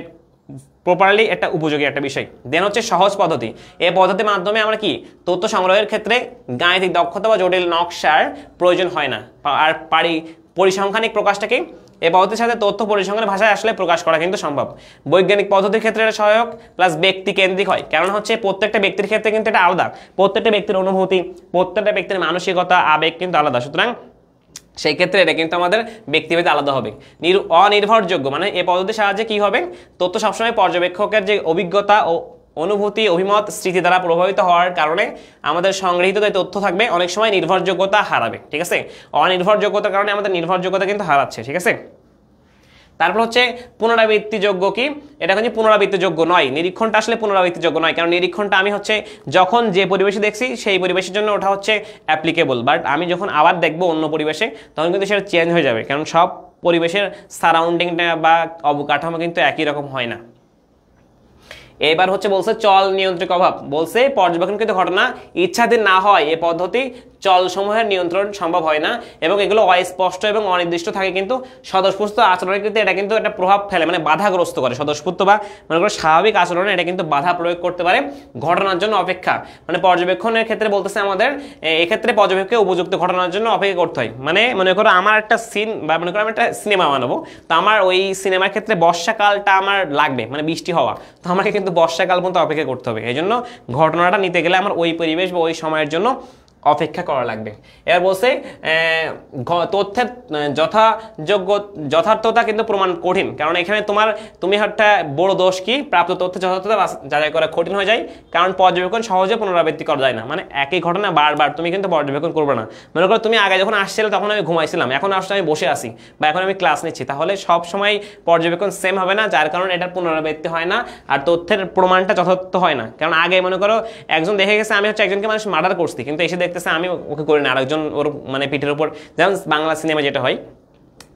প্রপারলি একটা উপযোগী একটা বিষয়। দেন হচ্ছে সহজ পদ্ধতি, এই পদ্ধতির মাধ্যমে আমরা কি তথ্য সংগ্রহের ক্ষেত্রে গাণিতিক দক্ষতা বা জটিল নকশার প্রয়োজন হয় না। আর পরিসংখ্যানিক প্রকাশটাকে এই পদ্ধতির সাথে তথ্য পরিসংখ্যানের ভাষায় আসলে প্রকাশ করা কিন্তু সম্ভব। বৈজ্ঞানিক পদ্ধতির ক্ষেত্রে এটা সহায়ক প্লাস ব্যক্তি কেন্দ্রিক হয়, কারণ হচ্ছে প্রত্যেকটা ব্যক্তির ক্ষেত্রে কিন্তু এটা আলাদা, প্রত্যেকটা ব্যক্তির অনুভূতি, প্রত্যেকটা ব্যক্তির মানসিকতা আবেগ কিন্তু আলাদা, সুতরাং সেই ক্ষেত্রে এটা কিন্তু আমাদের ব্যক্তিভেদে আলাদা হবে। অনির্ভরযোগ্য, মানে এই পদ্ধতির সাহায্যে কি হবে, তথ্য সবসময় পর্যবেক্ষকের যে অভিজ্ঞতা ও অনুভূতি অভিমত স্মৃতি দ্বারা প্রভাবিত হওয়ার কারণে আমাদের সংগৃহীত যে তথ্য থাকবে অনেক সময় নির্ভরযোগ্যতা হারাবে। ঠিক আছে, অনির্ভরযোগ্যতার কারণে আমাদের নির্ভরযোগ্যতা কিন্তু হারাচ্ছে। ঠিক আছে, তারপর হচ্ছে পুনরাবৃত্তিযোগ্য, কি এটা কিন্তু পুনরাবৃত্তিযোগ্য নয়, নিরীক্ষণটা আসলে পুনরাবৃত্তিযোগ্য নয়, কারণ নিরীক্ষণটা আমি হচ্ছে যখন যে পরিবেশে দেখছি সেই পরিবেশের জন্য ওটা হচ্ছে অ্যাপ্লিকেবল, বাট আমি যখন আবার দেখবো অন্য পরিবেশে তখন কিন্তু সেটা চেঞ্জ হয়ে যাবে, কারণ সব পরিবেশের সারাউন্ডিংটা বা অবকাঠামো কিন্তু একই রকম হয় না। এবার হচ্ছে বলছে চল নিয়ন্ত্রক অভাব, বলছে পর্যবেক্ষণকৃত ঘটনা ইচ্ছাধীন না হয় এ পদ্ধতি চলসমূহের নিয়ন্ত্রণ সম্ভব হয় না এবং এগুলো অস্পষ্ট এবং অনির্দিষ্ট থাকে, কিন্তু স্বতঃস্ফূর্ত আচরণের ক্ষেত্রে এটা কিন্তু একটা প্রভাব ফেলে, মানে বাধাগ্রস্ত করে। স্বতঃস্ফূর্ত বা মনে করো স্বাভাবিক আচরণে এটা কিন্তু বাধা প্রয়োগ করতে পারে ঘটনার জন্য অপেক্ষা, মানে পর্যবেক্ষণের ক্ষেত্রে বলতেছে আমাদের এক্ষেত্রে পর্যবেক্ষণকে উপযুক্ত ঘটনার জন্য অপেক্ষা করতে হয়। মানে মনে করো আমার একটা সিন বা মনে করো আমি একটা সিনেমা বানাবো, তো আমার ওই সিনেমার ক্ষেত্রে বর্ষাকালটা আমার লাগবে, মানে বৃষ্টি হওয়া, তো আমাকে কিন্তু বর্ষাকাল পর্যন্ত অপেক্ষা করতে হবে, এই জন্য ঘটনাটা নিতে গেলে আমার ওই পরিবেশ বা ওই সময়ের জন্য অপেক্ষা করা লাগবে। এবার বলছে তথ্যের যথার্থতা কিন্তু প্রমাণ কঠিন, কারণ এখানে তুমি একটা বড় দোষ কি প্রাপ্ত তথ্যের যথার্থতা যাচাই করা কঠিন হয়ে যায়, কারণ পর্যবেক্ষণ সহজে পুনরাবৃত্তি করা যায় না, মানে একই ঘটনা বারবার তুমি কিন্তু পর্যবেক্ষণ করবে না। মনে করো তুমি আগে যখন আসছিলে তখন আমি ঘুমাইছিলাম, এখন আসলে আমি বসে আছি বা এখন আমি ক্লাস নিচ্ছি, তাহলে সব সময় পর্যবেক্ষণ সেম হবে না, যার কারণে এটার পুনরাবৃত্তি হয় না আর তথ্যের প্রমাণটা যথার্থ হয় না। কারণ আগে মনে করো একজন দেখে গেছে আমি হচ্ছে একজনকে মানুষ মার্ডার করছি, কিন্তু এসে আমি ওকে করি না, আরেকজন ওর মানে পিঠের উপর, যেমন বাংলা সিনেমা যেটা হয়,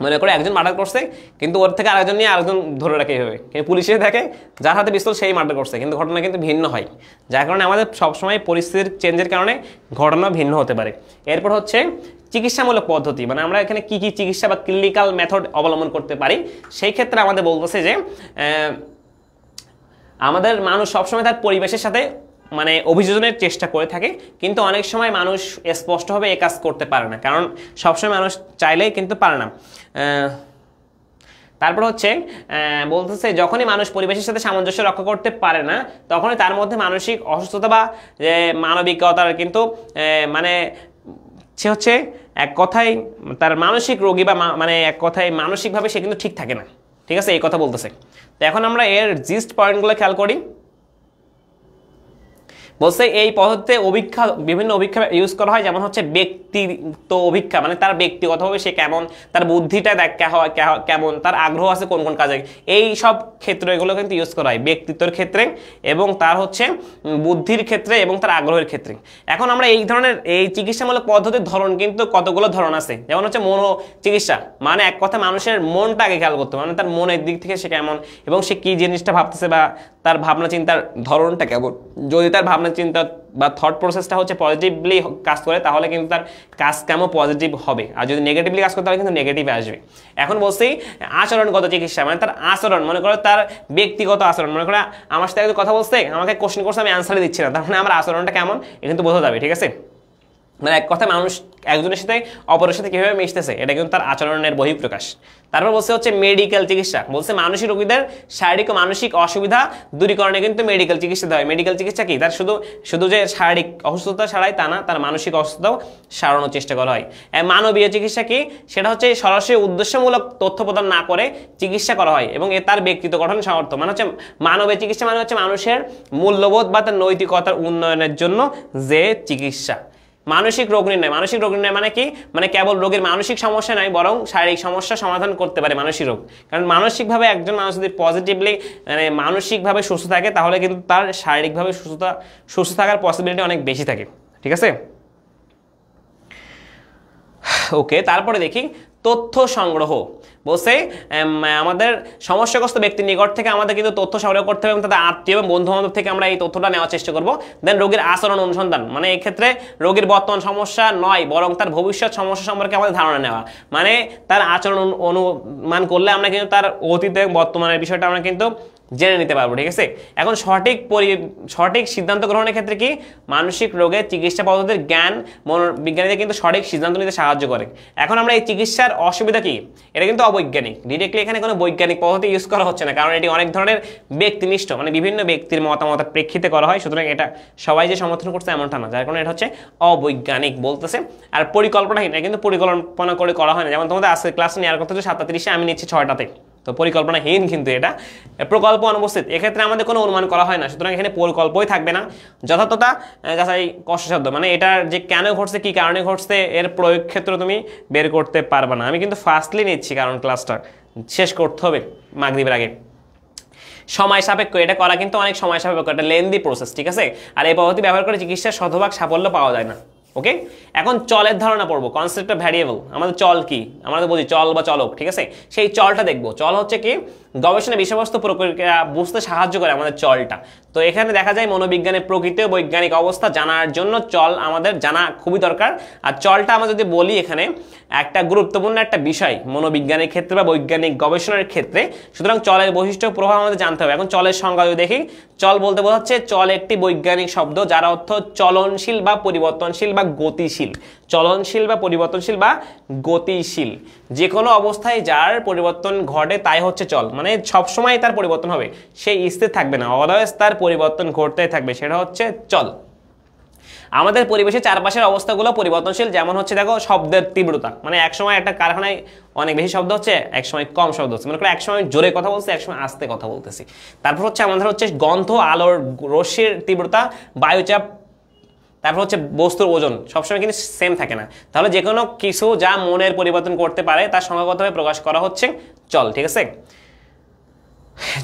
মনে করে একজন মার্ডার করছে কিন্তু ওর থেকে আরেকজন নিয়ে আরেকজন ধরে রাখে হবে, কিন্তু পুলিশে দেখে যার হাতে পিস্তল সেই মার্ডার করছে, কিন্তু ঘটনা কিন্তু ভিন্ন হয়, যার কারণে আমাদের সবসময় পরিস্থিতির চেঞ্জের কারণে ঘটনা ভিন্ন হতে পারে। এরপর হচ্ছে চিকিৎসামূলক পদ্ধতি, মানে আমরা এখানে কি কি চিকিৎসা বা ক্লিনিক্যাল মেথড অবলম্বন করতে পারি, সেই ক্ষেত্রে আমাদের বলতেছে যে আমাদের মানুষ সবসময় তার পরিবেশের সাথে মানে অভিযোজনের চেষ্টা করে থাকে, কিন্তু অনেক সময় মানুষ স্পষ্টভাবে এই কাজ করতে পারে না, কারণ সবসময় মানুষ চাইলেই কিন্তু পারে না। তারপর হচ্ছে বলতেছে যখনই মানুষ পরিবেশের সাথে সামঞ্জস্য রক্ষা করতে পারে না তখনই তার মধ্যে মানসিক অসুস্থতা বা মানবিকতার কিন্তু মানে সে হচ্ছে এক কথায় তার মানসিক রোগী বা মানে এক কথায় মানসিকভাবে সে কিন্তু ঠিক থাকে না। ঠিক আছে, এই কথা বলতেছে। তো এখন আমরা এর জিস্ট পয়েন্টগুলো খেয়াল করি। বলছে এই পদ্ধতিতে বিভিন্ন অভিক্ষা ইউজ করা হয়, যেমন হচ্ছে ব্যক্তিত্ব অভিক্ষা, মানে তার ব্যক্তিগতভাবে সে কেমন, তার বুদ্ধিটা কেমন, তার আগ্রহ আছে কোন কোন কাজে, এই সব ক্ষেত্রে এগুলো কিন্তু ইউজ করা হয় ব্যক্তিত্বের ক্ষেত্রে এবং তার হচ্ছে বুদ্ধির ক্ষেত্রে এবং তার আগ্রহের ক্ষেত্রে। এখন আমরা এই ধরনের এই চিকিৎসামূলক পদ্ধতির ধরন কিন্তু কতগুলো ধরন আছে, যেমন হচ্ছে মনোচিকিৎসা, মানে এক কথা মানুষের মনটা আগে খেয়াল করতে হবে, মানে তার মনের দিক থেকে সে কেমন এবং সে কি জিনিসটা ভাবতেছে বা তার ভাবনা চিন্তার ধরনটা কেমন। যদি তার ভাবনা চিন্তা বা থট প্রসেসটা হচ্ছে পজিটিভলি কাজ করে তাহলে কিন্তু তার কাজ কেমন পজিটিভ হবে, আর যদি নেগেটিভলি কাজ করে তাহলে কিন্তু নেগেটিভ আসবে। এখন বলছি আচরণগত চিকিৎসা, মানে তার আচরণ, মনে করো তার ব্যক্তিগত আচরণ, মনে করো আমার সাথে কথা বলছে, আমাকে কোশ্চেন করছে, আমি অ্যান্সার দিচ্ছি না, তার মানে আমার আচরণটা কেমন এটা কিন্তু বোঝা যাবে। ঠিক আছে, মানে এক কথায় মানুষ একজনের সাথে অপরের সাথে কিভাবে মিশতেছে এটা কিন্তু তার আচরণের বহিঃপ্রকাশ। তারপর বলছে হচ্ছে মেডিকেল চিকিৎসা, বলছে মানসিক রোগীদের শারীরিক ও মানসিক অসুবিধা দূরীকরণে কিন্তু মেডিকেল চিকিৎসা দেওয়া হয়। মেডিকেল চিকিৎসা কি, তার শুধু যে শারীরিক অসুস্থতা সারাই তা না, তার মানসিক অসুস্থতাও সারানোর চেষ্টা করা হয়। মানবীয় চিকিৎসা কি, সেটা হচ্ছে সরাসরি উদ্দেশ্যমূলক তথ্য প্রদান না করে চিকিৎসা করা হয় এবং তার ব্যক্তিত্ব গঠন সামর্থ্য। মানে হচ্ছে মানবীয় চিকিৎসা মানে হচ্ছে মানুষের মূল্যবোধ বা তার নৈতিকতার উন্নয়নের জন্য যে চিকিৎসা। মানসিক রোগ নির্ণয়, মানসিক রোগ নির্ণয় মানে কি, মানে কেবল রোগের মানসিক সমস্যা নয় বরং শারীরিক সমস্যা সমাধান করতে পারে মানসিক রোগ। কারণ মানসিকভাবে একজন মানুষ যদি পজিটিভলি মানে মানসিকভাবে সুস্থ থাকে তাহলে কিন্তু তার শারীরিকভাবে সুস্থ থাকার পসিবিলিটি অনেক বেশি থাকে। ঠিক আছে, ওকে। তারপরে দেখি তথ্য সংগ্রহ, বলছে আমাদের সমস্যাগ্রস্ত ব্যক্তির নিকট থেকে আমাদের কিন্তু তথ্য সংগ্রহ করতে হবে এবং তাদের আত্মীয় এবং বন্ধু বান্ধব থেকে আমরা এই তথ্যটা নেওয়ার চেষ্টা করব। দেন রোগীর আচরণ অনুসন্ধান, মানে এক্ষেত্রে রোগীর বর্তমান সমস্যা নয় বরং তার ভবিষ্যৎ সমস্যা সম্পর্কে আমাদের ধারণা নেওয়া, মানে তার আচরণ অনুমান করলে আমরা কিন্তু তার অতীত এবং বর্তমানের বিষয়টা আমরা কিন্তু জেনে নিতে পারবো। ঠিক আছে, এখন সঠিক সিদ্ধান্ত গ্রহণের ক্ষেত্রে কি মানসিক রোগের চিকিৎসা পদ্ধতির জ্ঞান মনোবিজ্ঞানীদের কিন্তু সঠিক সিদ্ধান্ত নিতে সাহায্য করে। এখন আমরা এই চিকিৎসার অসুবিধা কি, এটা কিন্তু অবৈজ্ঞানিক, ডিরেক্টলি এখানে কোনো বৈজ্ঞানিক পদ্ধতি ইউজ করা হচ্ছে না, কারণ এটি অনেক ধরনের ব্যক্তিনিষ্ঠ মানে বিভিন্ন ব্যক্তির মতামতের প্রেক্ষিতে করা হয়, সুতরাং এটা সবাই যে সমর্থন করছে এমনটা না, যার কারণে এটা হচ্ছে অবৈজ্ঞানিক বলতেছে। আর পরিকল্পনাহীন, এটা কিন্তু পরিকল্পনা করে করা হয় না, যেমন তোমাদের আজকে ক্লাস নেওয়ার কথা হচ্ছে 7:30, আমি নিচ্ছি 6টাতে, তো পরিকল্পনাহীন কিন্তু এটা। প্রকল্প অনুপস্থিত, এক্ষেত্রে আমাদের কোনো অনুমান করা হয় না, সুতরাং এখানে প্রকল্পই থাকবে না। যথার্থতা যাচাই কষ্টসাধ্য, মানে এটার যে কেন ঘটছে কি কারণে ঘটছে এর প্রয়োগ ক্ষেত্র তুমি বের করতে পারবে না। আমি কিন্তু ফার্স্টলি নিচ্ছি কারণ ক্লাসটা শেষ করতে হবে মাগরিবের আগে। সময় সাপেক্ষ, এটা করা কিন্তু অনেক সময় সাপেক্ষ, এটা লেন্দি প্রসেস। ঠিক আছে, আর এই পদ্ধতি ব্যবহার করে চিকিৎসার শতভাগ সাফল্য পাওয়া যায় না। ওকে, এখন চলের ধারণা পড়বো, কনসেপ্ট অফ ভ্যারিয়েবল। আমাদের চল কি, আমাদের বলি চল বা চলক। ঠিক আছে, সেই চলটা দেখবো। চল হচ্ছে কি গবেষণা বিষয়বস্তু প্রক্রিয়া বুঝতে সাহায্য করে আমাদের চলটা। তো এখানে দেখা যায় মনোবিজ্ঞানের প্রকৃতি ও বৈজ্ঞানিক অবস্থা জানার জন্য চল আমাদের জানা খুবই দরকার। আর চলটা আমরা যদি বলি এখানে একটা গুরুত্বপূর্ণ একটা বিষয় মনোবিজ্ঞানের ক্ষেত্রে বা বৈজ্ঞানিক গবেষণার ক্ষেত্রে, সুতরাং চলের বৈশিষ্ট্য প্রভাব আমাদের জানতে হবে। এখন চলের সংজ্ঞা যদি দেখি, চল বলতে বোঝাচ্ছে চল একটি বৈজ্ঞানিক শব্দ যার অর্থ চলনশীল বা পরিবর্তনশীল বা গতিশীল। চলনশীল বা পরিবর্তনশীল বা গতিশীল, যে কোনো অবস্থায় যার পরিবর্তন ঘটে তাই হচ্ছে চল, মানে সবসময় তার পরিবর্তন হবে, সেই স্থির থাকবে না, অলওয়েজ তার পরিবর্তন ঘটতেই থাকবে, সেটা হচ্ছে চল। আমাদের পরিবেশের চারপাশের অবস্থাগুলো পরিবর্তনশীল, যেমন হচ্ছে দেখো শব্দের তীব্রতা, মানে একসময় একটা কারখানায় অনেক বেশি শব্দ হচ্ছে, একসময় কম শব্দ হচ্ছে, মনে করো একসময় জোরে কথা বলছি, একসময় আস্তে কথা বলতেছি। তারপর হচ্ছে আমাদের হচ্ছে গন্ধ, আলোর রশ্মির তীব্রতা, বায়ুচাপ, তারপর হচ্ছে বস্তুর ওজন সবসময় কিন্তু সেম থাকে না। তাহলে যে কোনো কিছু যা মনের পরিবর্তন করতে পারে তার সংখ্যাগতভাবে প্রকাশ করা হচ্ছে চল। ঠিক আছে,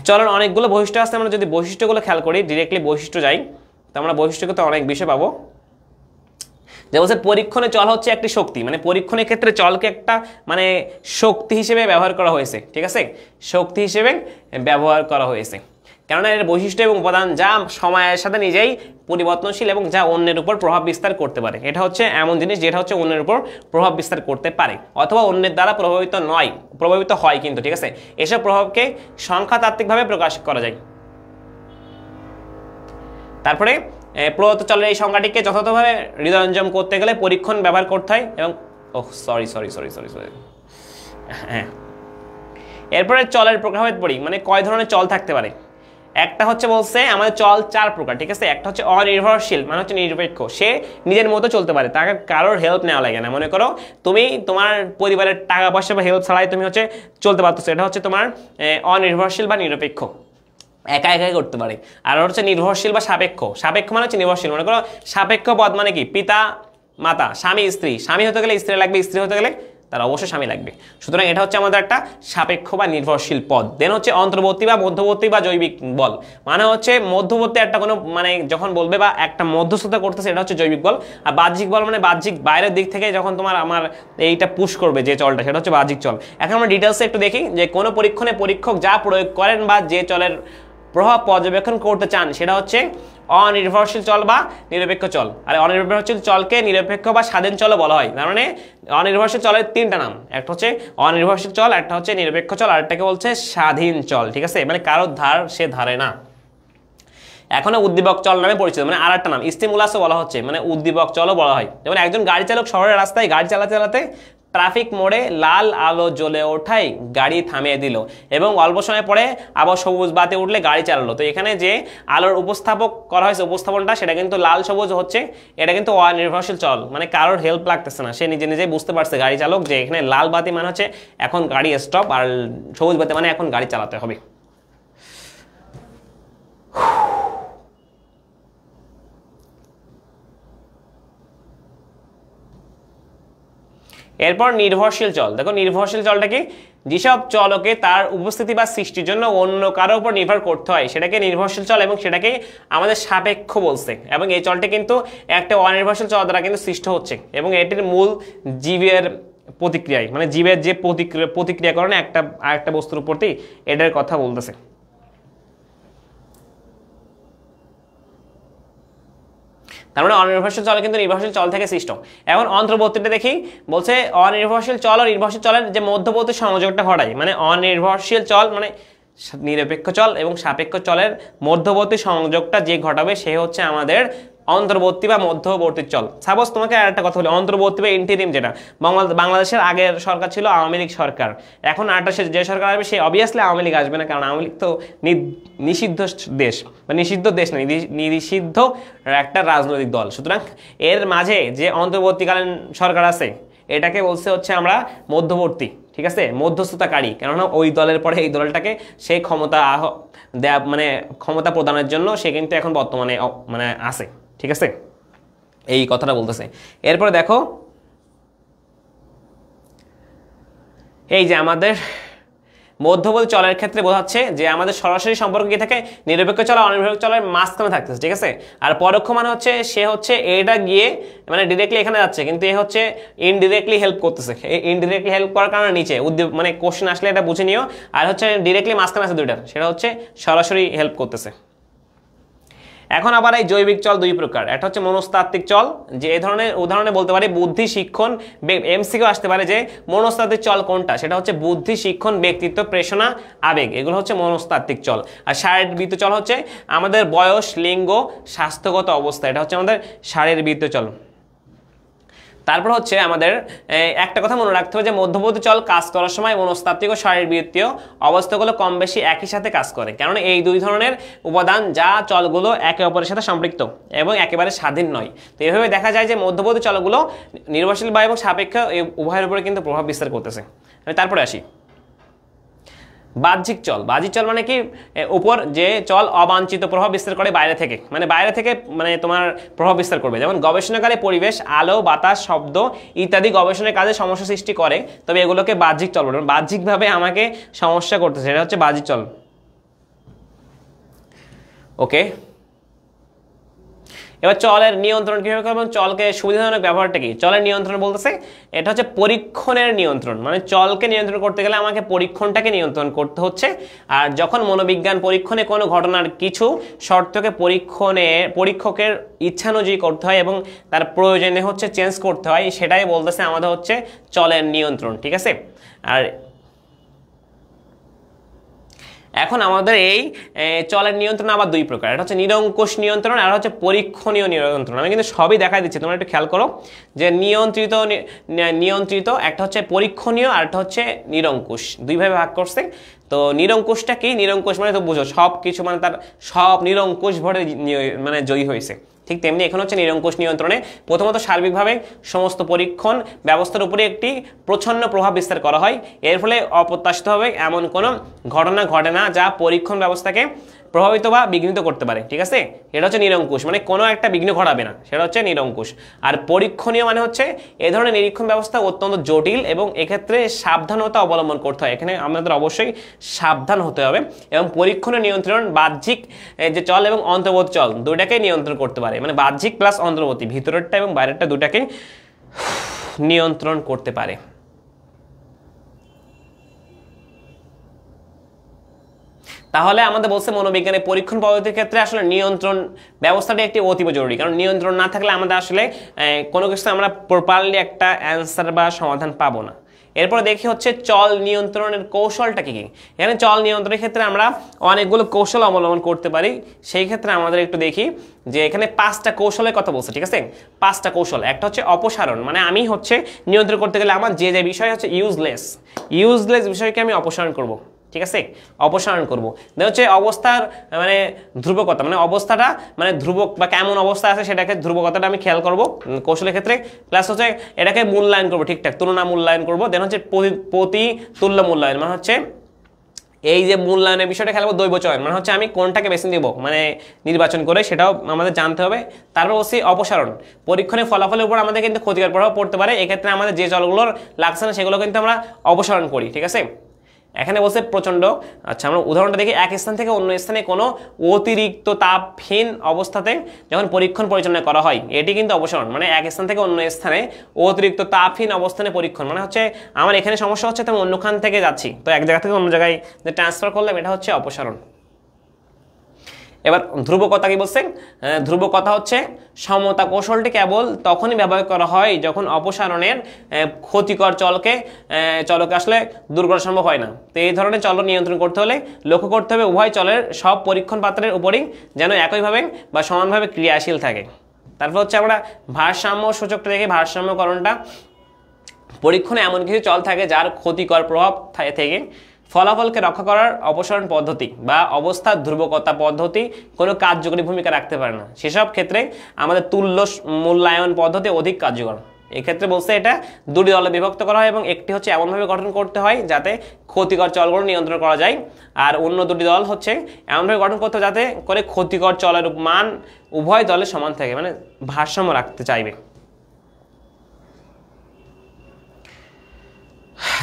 চলের অনেকগুলো বৈশিষ্ট্য আছে, আমরা যদি বৈশিষ্ট্যগুলো খেয়াল করি, ডিরেক্টলি বৈশিষ্ট্য যাই, তো আমরা বৈশিষ্ট্যকে অনেক বিষয় পাবো। যে বলছে পরীক্ষণে চল হচ্ছে একটি শক্তি, মানে পরীক্ষণের ক্ষেত্রে চলকে একটা মানে শক্তি হিসেবে ব্যবহার করা হয়েছে। ঠিক আছে, শক্তি হিসেবে ব্যবহার করা হয়েছে, কেননা এর বৈশিষ্ট্য এবং উপাদান যা সময়ের সাথে নিজেই পরিবর্তনশীল এবং যা অন্যের উপর প্রভাব বিস্তার করতে পারে। এটা হচ্ছে এমন জিনিস যেটা হচ্ছে অন্যের উপর প্রভাব বিস্তার করতে পারে অথবা অন্যের দ্বারা প্রভাবিত হয় কিন্তু। ঠিক আছে, এসব প্রভাবকে সংখ্যাতাত্ত্বিকভাবে প্রকাশ করা যায়। তারপরে প্রদত্ত চলের এই সংখ্যাটিকে যথাযথভাবে হৃদয়ঞ্জম করতে গেলে পরীক্ষণ ব্যবহার করতে হয় এবং সরি হ্যাঁ, এরপরে চলের প্রকারভেদ পড়ি, মানে কয় ধরনের চল থাকতে পারে। একটা হচ্ছে বলছে আমাদের চল 4 প্রকার। ঠিক আছে, একটা হচ্ছে অনির্ভরশীল, মানে হচ্ছে নিরপেক্ষ, সে নিজের মতো চলতে পারে, তাকে কারোর হেল্প নেওয়া লাগে না। মনে করো তুমি তোমার পরিবারের টাকা পয়সা বা হেল্প ছাড়াই তুমি হচ্ছে চলতে পারতেছো, এটা হচ্ছে তোমার অনির্ভরশীল বা নিরপেক্ষ, একা একাই করতে পারে। আর হচ্ছে নির্ভরশীল বা সাপেক্ষ মানে হচ্ছে নির্ভরশীল। মনে করো সাপেক্ষ পদ মানে কি, পিতা মাতা, স্বামী স্ত্রী, স্বামী হতে গেলে স্ত্রী লাগবে, স্ত্রী হতে গেলে তার অবশ্যই স্বামী লাগবে, সুতরাং এটা হচ্ছে আমাদের একটা সাপেক্ষ বা নির্ভরশীল পদ। দেন হচ্ছে অন্তর্বর্তী বা মধ্যবর্তী বা জৈবিক বল, মানে হচ্ছে মধ্যবর্তী একটা কোনো মানে যখন বলবে বা একটা মধ্যস্থতা করতেছে এটা হচ্ছে জৈবিক বল। আর বাহ্যিক বল মানে বাহ্যিক বাইরের দিক থেকে যখন তোমার আমার এইটা পুশ করবে যে চলটা, সেটা হচ্ছে বাহ্যিক চল। এখন আমরা ডিটেলসে একটু দেখি যে কোনো পরীক্ষণে পরীক্ষক যা প্রয়োগ করেন বা যে চলের প্রভাব পর্যবেক্ষণ করতে চান সেটা হচ্ছে অনির্ভরশীল চল বা নিরপেক্ষ চল। আর অনির্ভরশীল চলকে নিরপেক্ষ বা স্বাধীন চলও বলা হয়। তার মানে অনির্ভরশীল চলের 3টা নাম, একটা হচ্ছে অনির্ভরশীল চল, একটা হচ্ছে নিরপেক্ষ চল, আর একটাকে বলছে স্বাধীন চল। ঠিক আছে, মানে কারোর ধার সে ধারে না। এখনো উদ্দীপক চল নামে পরিচিত, মানে আরেকটা নাম স্টিমুলাসও বলা হচ্ছে, মানে উদ্দীপক চলও বলা হয়। যেমন একজন গাড়ি চালক শহরের রাস্তায় গাড়ি চালাতে চালাতে ট্রাফিক মোড়ে লাল আলো জ্বলে ওঠায় গাড়ি থামিয়ে দিল এবং অল্প সময় পরে আবার সবুজ বাতি উঠলে গাড়ি চালালো। তো এখানে যে আলোর উপস্থাপক করা হয়েছে, উপস্থাপনটা সেটা কিন্তু লাল সবুজ হচ্ছে, এটা কিন্তু অনির্ভরশীল চল, মানে কারোর হেল্প লাগতেছে না, সে নিজে নিজেই বুঝতে পারছে গাড়ি চালক যে এখানে লাল বাতি মানে হচ্ছে এখন গাড়ি স্টপ, আর সবুজ বাতি মানে এখন গাড়ি চালাতে হবে। এরপর নির্ভরশীল চল। দেখো নির্ভরশীল চলটা কি, যেসব চলকে তার উপস্থিতি বা সৃষ্টির জন্য অন্য কারোর উপর নির্ভর করতে হয় সেটাকে নির্ভরশীল চল এবং সেটাকে আমাদের সাপেক্ষ বলছে। এবং এই চলটি কিন্তু একটা অনির্ভরশীল চল দ্বারা কিন্তু সৃষ্ট হচ্ছে এবং এটির মূল জীবের প্রতিক্রিয়ায়, মানে জীবের যে প্রতিক্রিয়া করে একটা আরেকটা বস্তুর প্রতি, এটার কথা বলতেছে। তার মানে অনির্ভরশীল চল কিন্তু নির্ভরশীল চল থেকে সৃষ্ট। এখন অন্তর্বর্তীটা দেখি, বলছে অনির্ভরশীল চল ও নির্ভরশীল চলের যে মধ্যবর্তী সংযোগটা ঘটায়, মানে অনির্ভরশীল চল মানে নিরপেক্ষ চল এবং সাপেক্ষ চলের মধ্যবর্তী সংযোগটা যে ঘটাবে সে হচ্ছে আমাদের অন্তর্বর্তী বা মধ্যবর্তী চল। সাপোজ তোমাকে আর একটা কথা বলি, অন্তর্বর্তী বা ইন্টিরিম, যেটা বাংলাদেশের আগের সরকার ছিল আওয়ামী লীগ সরকার, এখন যে সরকার আসবে সে অবভিয়াসলি আওয়ামী লীগ আসবে না, কারণ আওয়ামী লীগ তো নিষিদ্ধ দেশ বা নিষিদ্ধ দেশ নয়, নিষিদ্ধ একটা রাজনৈতিক দল। সুতরাং এর মাঝে যে অন্তর্বর্তীকালীন সরকার আছে এটাকে বলছে হচ্ছে আমরা মধ্যবর্তী, ঠিক আছে, মধ্যস্থতাকারী, কেননা ওই দলের পরে এই দলটাকে সেই ক্ষমতা দেয়া, মানে ক্ষমতা প্রদানের জন্য সে কিন্তু এখন বর্তমানে মানে আছে, ঠিক আছে, এই কথাটা বলতেছে। এরপরে দেখো এই যে আমাদের মধ্যবর্তী চলের ক্ষেত্রে বোঝাচ্ছে যে আমাদের সরাসরি সম্পর্ক কি থাকে, নিরপেক্ষ চল অনিরপেক্ষ চলের মাঝখানে থাকতেছে, ঠিক আছে। আর পরোক্ষ মানে হচ্ছে সে হচ্ছে এটা গিয়ে মানে ডিরেক্টলি এখানে যাচ্ছে কিন্তু এ হচ্ছে ইনডিরেক্টলি হেল্প করতেছে, ইনডিরেক্টলি হেল্প করার কারণে নিচে মানে কোশ্চেন আসলে এটা বুঝে নিও। আর হচ্ছে ডিরেক্টলি মাঝখানে আছে দুইটার, সেটা হচ্ছে সরাসরি হেল্প করতেছে। এখন আবার এই জৈবিক চল দুই প্রকার, একটা হচ্ছে মনস্তাত্ত্বিক চল, যে এই ধরনের উদাহরণে বলতে পারি বুদ্ধি, শিক্ষণ, এমসিকিউ আসতে পারে যে মনস্তাত্ত্বিক চল কোনটা, সেটা হচ্ছে বুদ্ধি, শিক্ষণ, ব্যক্তিত্ব, প্রেষণা, আবেগ, এগুলো হচ্ছে মনস্তাত্ত্বিক চল। আর শারীরবৃত্তীয় চল হচ্ছে আমাদের বয়স, লিঙ্গ, স্বাস্থ্যগত অবস্থা, এটা হচ্ছে আমাদের শারীরবৃত্তীয় চল। তারপর হচ্ছে আমাদের একটা কথা মনে রাখতে হবে যে মধ্যবর্তী চল কাজ করার সময় মনস্তাত্ত্বিক ও শারীরবৃত্তীয় অবস্থাগুলো কম বেশি একই সাথে কাজ করে, কারণ এই দুই ধরনের উপাদান যা চলগুলো একে অপরের সাথে সম্পৃক্ত এবং একেবারে স্বাধীন নয়। তো এইভাবে দেখা যায় যে মধ্যবর্তী চলগুলো নির্ভরশীল বা এবং সাপেক্ষ উভয়ের উপরে কিন্তু প্রভাব বিস্তার করতেছে। আমি তারপরে আসি বাহ্যিক চল। বাহ্যিক চল মানে কি, উপর যে চল অবাঞ্ছিত প্রভাব বিস্তার করে বাইরে থেকে, মানে বাইরে থেকে মানে তোমার প্রভাব বিস্তার করবে। যেমন গবেষণাকালে পরিবেশ, আলো, বাতাস, শব্দ ইত্যাদি গবেষণার কাজে সমস্যা সৃষ্টি করে, তবে এগুলোকে বাহ্যিক চল বলে। বাহ্যিকভাবে আমাকে সমস্যা করতেছে, এটা হচ্ছে বাহ্যিক চল। ওকে, এবার চলের নিয়ন্ত্রণ কিভাবে করবেন, চলকে সুবিধাজনক ব্যবহারটা কি, চলের নিয়ন্ত্রণ বলতেছে এটা হচ্ছে পরীক্ষণের নিয়ন্ত্রণ, মানে চলকে নিয়ন্ত্রণ করতে গেলে আমাকে পরীক্ষণটাকে নিয়ন্ত্রণ করতে হচ্ছে। আর যখন মনোবিজ্ঞান পরীক্ষণে কোনো ঘটনার কিছু শর্তকে পরীক্ষকের ইচ্ছানুযায়ী করতে হয় এবং তার প্রয়োজনে হচ্ছে চেঞ্জ করতে হয়, সেটাই বলতেছে আমাদের হচ্ছে চলের নিয়ন্ত্রণ, ঠিক আছে। আর এখন আমাদের এই চলের নিয়ন্ত্রণ আবার দুই প্রকার, এটা হচ্ছে নিরঙ্কুশ নিয়ন্ত্রণ আর হচ্ছে পরীক্ষণীয় নিয়ন্ত্রণ। আমি কিন্তু সবই দেখাই দিচ্ছি, তোমরা একটু খেয়াল করো যে নিয়ন্ত্রিত একটা হচ্ছে পরীক্ষণীয় আর একটা হচ্ছে নিরঙ্কুশ, দুইভাবে ভাগ করছে। তো নিরঙ্কুশটা কি, নিরঙ্কুশ মানে তো বুঝো সব কিছু, মানে তার সব নিরঙ্কুশ ভরে মানে জয়ী হয়েছে, ঠিক তেমনি এখন হচ্ছে নিরঙ্কুশ নিয়ন্ত্রণে প্রথমত সার্বিকভাবে সমস্ত পরীক্ষণ ব্যবস্থার উপরে একটি প্রচ্ছন্ন প্রভাব বিস্তার করা হয়, এর ফলে অপ্রত্যাশিতভাবে এমন কোনো ঘটনা ঘটে না যা পরীক্ষণ ব্যবস্থাকে প্রভাবিত বা বিঘ্নিত করতে পারে, ঠিক আছে। এটা হচ্ছে নিরঙ্কুশ, মানে কোনো একটা বিঘ্ন ঘটাবে না, সেটা হচ্ছে নিরঙ্কুশ। আর পরীক্ষণীয় মানে হচ্ছে এ ধরনের নিরীক্ষণ ব্যবস্থা অত্যন্ত জটিল এবং এক্ষেত্রে সাবধানতা অবলম্বন করতে হয়, এখানে আমাদের অবশ্যই সাবধান হতে হবে। এবং পরীক্ষণীয় নিয়ন্ত্রণ বাহ্যিক যে চল এবং অন্তর্বর্তী চল দুইটাকে নিয়ন্ত্রণ করতে পারে, মানে বাহ্যিক প্লাস অন্তর্বর্তী, ভিতরেরটা এবং বাইরেরটা দুটাকে নিয়ন্ত্রণ করতে পারে। তাহলে আমাদের বলছে মনোবিজ্ঞানের পরীক্ষণ পদ্ধতির ক্ষেত্রে আসলে নিয়ন্ত্রণ ব্যবস্থাটি একটি অতীব জরুরি, কারণ নিয়ন্ত্রণ না থাকলে আমাদের আসলে কোনো কিছু আমরা প্রপারলি একটা অ্যান্সার বা সমাধান পাবো না। এরপরে দেখি হচ্ছে চল নিয়ন্ত্রণের কৌশলটা কি কি। এখানে চল নিয়ন্ত্রণের ক্ষেত্রে আমরা অনেকগুলো কৌশল অবলম্বন করতে পারি। সেই ক্ষেত্রে আমাদের একটু দেখি যে এখানে 5টা কৌশলের কথা বলছে, ঠিক আছে? 5টা কৌশল। একটা হচ্ছে অপসারণ, মানে আমি হচ্ছে নিয়ন্ত্রণ করতে গেলে আমার যে বিষয় হচ্ছে ইউজলেস বিষয়কে আমি অপসারণ করব, ঠিক আছে? অপসারণ করব। দেন হচ্ছে অবস্থার মানে ধ্রুবকতা, মানে অবস্থাটা মানে ধ্রুবক বা কেমন অবস্থা আছে সেটাকে ধ্রুবকতাটা আমি খেয়াল করব কৌশলের ক্ষেত্রে। প্লাস হচ্ছে এটাকে মূল্যায়ন করব, ঠিকঠাক তুলনা মূল্যায়ন করব। দেন হচ্ছে প্রতি তুল্য মূল্যায়ন, মানে হচ্ছে এই যে মূল্যায়নের বিষয়টা খেলবো দৈব চয়ন, মানে হচ্ছে আমি কোনটাকে বেছে নিব মানে নির্বাচন করে, সেটাও আমাদের জানতে হবে। তারপর অবশ্যই অপসারণ, পরীক্ষণের ফলাফলের উপর আমাদের কিন্তু ক্ষতিকর প্রভাব পড়তে পারে। এক্ষেত্রে আমাদের যে চলগুলোর লাগছে না সেগুলো কিন্তু আমরা অপসারণ করি, ঠিক আছে? এখানে বলছে প্রচণ্ড। আচ্ছা, আমরা উদাহরণটা দেখি। এক স্থান থেকে অন্য স্থানে কোনো অতিরিক্ত তাপহীন অবস্থাতে যখন পরীক্ষণ পরিচালনা করা হয়, এটি কিন্তু অপসারণ। মানে এক স্থান থেকে অন্য স্থানে অতিরিক্ত তাপহীন অবস্থানে পরীক্ষণ, মানে হচ্ছে আমার এখানে সমস্যা হচ্ছে তো আমি অন্যখান থেকে যাচ্ছি, তো এক জায়গা থেকে অন্য জায়গায় যে ট্রান্সফার করলাম, এটা হচ্ছে অপসারণ। এবার ধ্রুবকতা কি বলছেন? ধ্রুবকতা হচ্ছে সমতা কৌশলটি কেবল তখনই ব্যবহার করা হয় যখন অপসারণের ক্ষতিকর চলকে আসলে দূর করা সম্ভব হয় না। তো এই ধরনের চল নিয়ন্ত্রণ করতে হলে লক্ষ্য করতে হবে উভয় চলের সব পরীক্ষণ পাত্রের উপরই যেন একইভাবে বা সমানভাবে ক্রিয়াশীল থাকে। তারপর হচ্ছে আমরা ভারসাম্য সূচকটা দেখি। ভারসাম্যকরণটা পরীক্ষণে এমন কিছু চল থাকে যার ক্ষতিকর প্রভাব থেকে ফলাফলকে রক্ষা করার অপসারণ পদ্ধতি বা অবস্থার ধ্রুবকতা পদ্ধতি কোনো কার্যকরী ভূমিকা রাখতে পারে না। সেসব ক্ষেত্রে আমাদের তুল্য মূল্যায়ন পদ্ধতি অধিক কার্যকর। এক্ষেত্রে বলছে এটা দুটি দলে বিভক্ত করা হয় এবং একটি হচ্ছে এমনভাবে গঠন করতে হয় যাতে ক্ষতিকর চলগুলো নিয়ন্ত্রণ করা যায়, আর অন্য দুটি দল হচ্ছে এমনভাবে গঠন করতে হয় যাতে করে ক্ষতিকর চলের মান উভয় দলের সমান থাকে, মানে ভারসাম্য রাখতে চাইবে।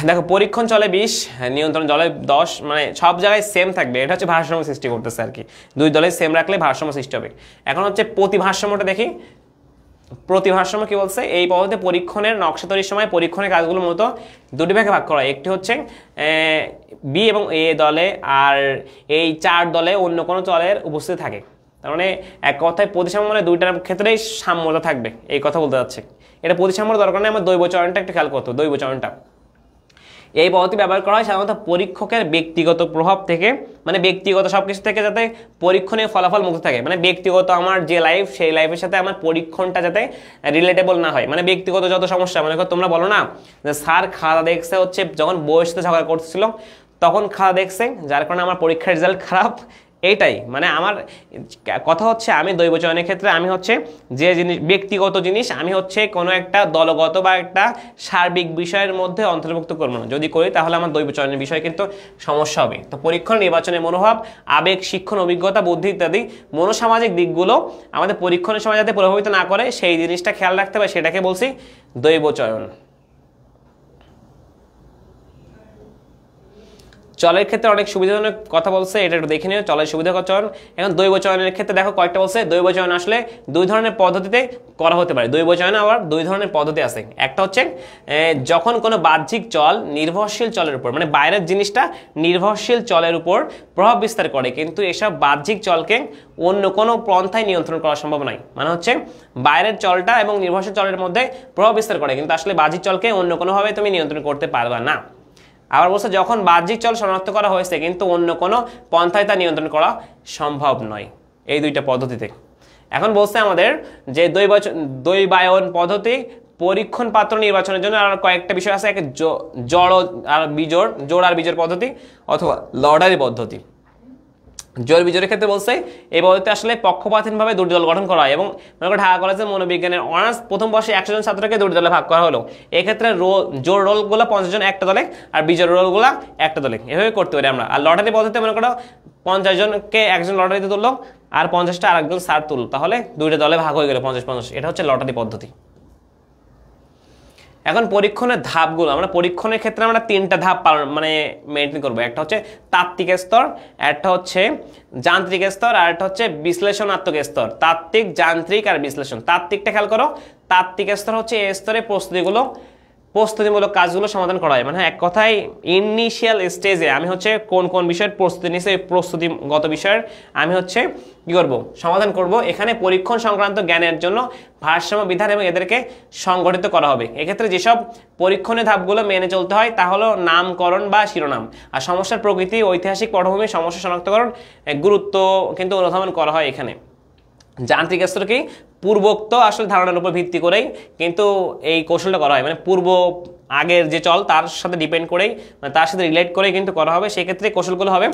দেখো, পরীক্ষণ চলে 20, নিয়ন্ত্রণ চলে 10, মানে সব জায়গায় সেম থাকবে। এটা হচ্ছে ভারসাম্য সৃষ্টি করতেছে আর কি। দুই দলে সেম রাখলে ভারসাম্য সৃষ্টি হবে। এখন হচ্ছে প্রতিভারসাম্যটা দেখি। প্রতিভারসাম্য কি বলছে? এই পদ্ধতিতে পরীক্ষণের নকশা তৈরির সময় পরীক্ষণের কাজগুলো মূলত দুটি ভাগে ভাগ করা হয়। একটি হচ্ছে বি এবং এ দলে, আর এই 4 দলে অন্য কোনো চলের উপস্থিতি থাকে। তার মানে এক কথায় প্রতিসাম্য মানে দুইটার ক্ষেত্রেই সাম্যতা থাকবে, এই কথা বলতে যাচ্ছে। এটা প্রতিসাম্যর দরকার নেই, আমার দৈব চয়নটা একটু খেয়াল করতে। দৈব চয়নটা এই পদ্ধতি ব্যবহার করা হয় সাধারণত পরীক্ষকের ব্যক্তিগত প্রভাব থেকে, মানে ব্যক্তিগত সবকিছু থেকে যাতে পরীক্ষণের ফলাফল মুক্ত থাকে। মানে ব্যক্তিগত আমার যে লাইফ, সেই লাইফের সাথে আমার পরীক্ষণটা যাতে রিলেটেবল না হয়। মানে ব্যক্তিগত যত সমস্যা, মনে করো তোমরা বলো না যে স্যার খাওয়া দেখছে হচ্ছে যখন বউয়ের সাথে ঝগড়া করতেছিল তখন খাওয়া দেখছে, যার কারণে আমার পরীক্ষার রেজাল্ট খারাপ। এইটাই মানে আমার কথা হচ্ছে, আমি দৈব চয়নের ক্ষেত্রে আমি হচ্ছে যে জিনিস ব্যক্তিগত জিনিস আমি হচ্ছে কোনো একটা দলগত বা একটা সার্বিক বিষয়ের মধ্যে অন্তর্ভুক্ত করবো না। যদি করি তাহলে আমার দৈব চয়নের বিষয়ে কিন্তু সমস্যা হবে। তো পরীক্ষণ নির্বাচনের মনোভাব, আবেগ, শিক্ষণ, অভিজ্ঞতা, বুদ্ধি ইত্যাদি মনোসামাজিক দিকগুলো আমাদের পরীক্ষণের সময় যাতে প্রভাবিত না করে সেই জিনিসটা খেয়াল রাখতে হবে, সেটাকে বলছি দৈব চয়ন। চলের ক্ষেত্রে অনেক সুবিধাজনক কথা বলছে, এটা একটু দেখে নিও চলের সুবিধা চয়ন। এখন দৈব চয়নের ক্ষেত্রে দেখো কয়েকটা বলছে। দৈব চয়ন আসলে দুই ধরনের পদ্ধতিতে করা হতে পারে। দৈব চয়নে আবার দুই ধরনের পদ্ধতি আছে। একটা হচ্ছে যখন কোনো বাহ্যিক চল নির্ভরশীল চলের উপর, মানে বাইরের জিনিসটা নির্ভরশীল চলের উপর প্রভাব বিস্তার করে, কিন্তু এসব বাহ্যিক চলকে অন্য কোনো পন্থায় নিয়ন্ত্রণ করা সম্ভব নয়। মানে হচ্ছে বাইরের চলটা এবং নির্ভরশীল চলের মধ্যে প্রভাব বিস্তার করে, কিন্তু আসলে বাহ্যিক চলকে অন্য কোনোভাবে তুমি নিয়ন্ত্রণ করতে পারবে না। আবার বলছে যখন বাহ্যিক চল শনাক্ত করা হয়েছে কিন্তু অন্য কোনো পন্থায় তা নিয়ন্ত্রণ করা সম্ভব নয়, এই দুইটা পদ্ধতিতে। এখন বলছে আমাদের যে দৈবায়ন পদ্ধতি পরীক্ষণ পাত্র নির্বাচনের জন্য আর কয়েকটা বিষয় আছে। এক জড় আর বিজোড়, জোড় আর বিজোড় পদ্ধতি অথবা লটারি পদ্ধতি। জোড় বিজোড়ের ক্ষেত্রে বলছে এই পদ্ধতিতে আসলে পক্ষপাতহীনভাবে দুটি দল গঠন করা হয় এবং মনে করো ঢাকা কলেজের মনোবিজ্ঞানের অনার্স প্রথম বর্ষে 100 জন ছাত্রকে দুটি দলে ভাগ করা হলো। এক্ষেত্রে জোড় রোলগুলো 50 জন একটা দলে আর বিজোড় রোলগুলো একটা দলে, এভাবে করতে পারি আমরা। আর লটারি পদ্ধতিতে মনে করো 50 জনকে একজন লটারিতে তুললো আর 50টা আরেকজন স্যার তুললো, তাহলে দুইটা দলে ভাগ হয়ে গেল 50-50। এটা হচ্ছে লটারি পদ্ধতি। এখন পরীক্ষণের ধাপগুলো, আমরা পরীক্ষণের ক্ষেত্রে আমরা 3টা ধাপ মানে মেনটেন করবো। একটা হচ্ছে তাত্ত্বিক স্তর, একটা হচ্ছে যান্ত্রিক স্তর, আর একটা হচ্ছে বিশ্লেষণাত্মক স্তর। তাত্ত্বিক, যান্ত্রিক আর বিশ্লেষণ। তাত্ত্বিকটা খেয়াল করো, তাত্ত্বিক স্তর হচ্ছে এই স্তরে প্রস্তুতিগুলো প্রস্তুতিমূলক কাজগুলো সমাধান করা হয়। মানে এক কথায় ইনিশিয়াল স্টেজে আমি হচ্ছে কোন কোন বিষয়ের প্রস্তুতি নিয়েছি, এই প্রস্তুতিগত বিষয়ের আমি হচ্ছে কি করব, সমাধান করব। এখানে পরীক্ষণ সংক্রান্ত জ্ঞানের জন্য ভারসাম্য বিধান এবং এদেরকে সংগঠিত করা হবে। এক্ষেত্রে যেসব পরীক্ষণের ধাপগুলো মেনে চলতে হয় তা হলো নামকরণ বা শিরোনাম, আর সমস্যার প্রকৃতি, ঐতিহাসিক পটভূমি, সমস্যা শনাক্তকরণ, গুরুত্ব কিন্তু অনুধাবন করা হয়। এখানে যান্ত্রিক স্তর কি পূর্বোক্ত আসলে ধারণার উপর ভিত্তি করেই কিন্তু এই কৌশলটা করা হয়, মানে পূর্ব আগের যে চল তার সাথে ডিপেন্ড করেই, মানে তার সাথে রিলেট করেই কিন্তু করা হবে। সেক্ষেত্রে কৌশলগুলো হবে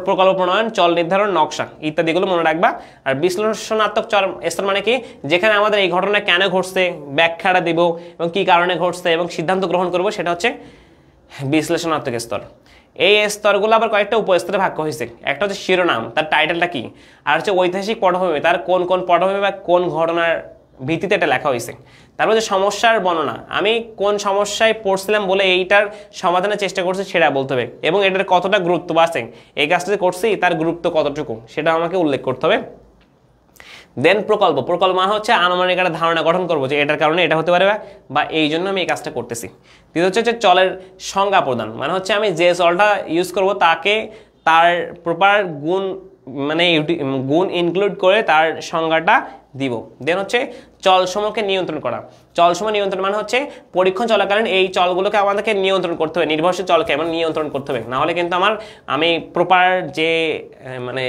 প্রকল্প প্রণয়ন, চল নির্ধারণ, নকশা ইত্যাদিগুলো মনে রাখবা। আর বিশ্লেষণাত্মক স্তর মানে কি, যেখানে আমাদের এই ঘটনা কেন ঘটছে ব্যাখ্যাটা দিব এবং কি কারণে ঘটছে এবং সিদ্ধান্ত গ্রহণ করব, সেটা হচ্ছে বিশ্লেষণাত্মক স্তর। এই স্তরগুলো আবার কয়েকটা উপস্তরে ভাগ হয়েছে। একটা হচ্ছে শিরোনাম, তার টাইটেলটা কি, আর হচ্ছে ঐতিহাসিক পটভূমি, তার কোন কোন পটভূমি বা কোন ঘটনার ভিত্তিতে এটা লেখা হয়েছে। তারপর যে সমস্যার বর্ণনা, আমি কোন সমস্যায় পড়ছিলাম বলে এইটার সমাধানের চেষ্টা করছি সেটা বলতে হবে, এবং এটার কতটা গুরুত্ব আছে, এই কাজটা যে করছি তার গুরুত্ব কতটুকু সেটা আমাকে উল্লেখ করতে হবে। দেন প্রকল্প, প্রকল্প মানে হচ্ছে আনুমানিক একটা ধারণা গঠন করবো যে এটার কারণে এটা হতে পারে বা এই জন্য আমি এই কাজটা করতেছি। দ্বিতীয় হচ্ছে চলের সংজ্ঞা প্রদান, মানে হচ্ছে আমি যে চলটা ইউজ করব তাকে তার প্রপার গুণ মানে গুণ ইনক্লুড করে তার সংজ্ঞাটা দিব। দেন হচ্ছে চলসমূহকে নিয়ন্ত্রণ করা। চলসমূহ নিয়ন্ত্রণ মানে হচ্ছে পরীক্ষণ চলাকালীন এই চলগুলোকে আমাদেরকে নিয়ন্ত্রণ করতে হবে, নির্ভরশীল চলকে আমার নিয়ন্ত্রণ করতে হবে, না হলে কিন্তু আমি প্রপার যে মানে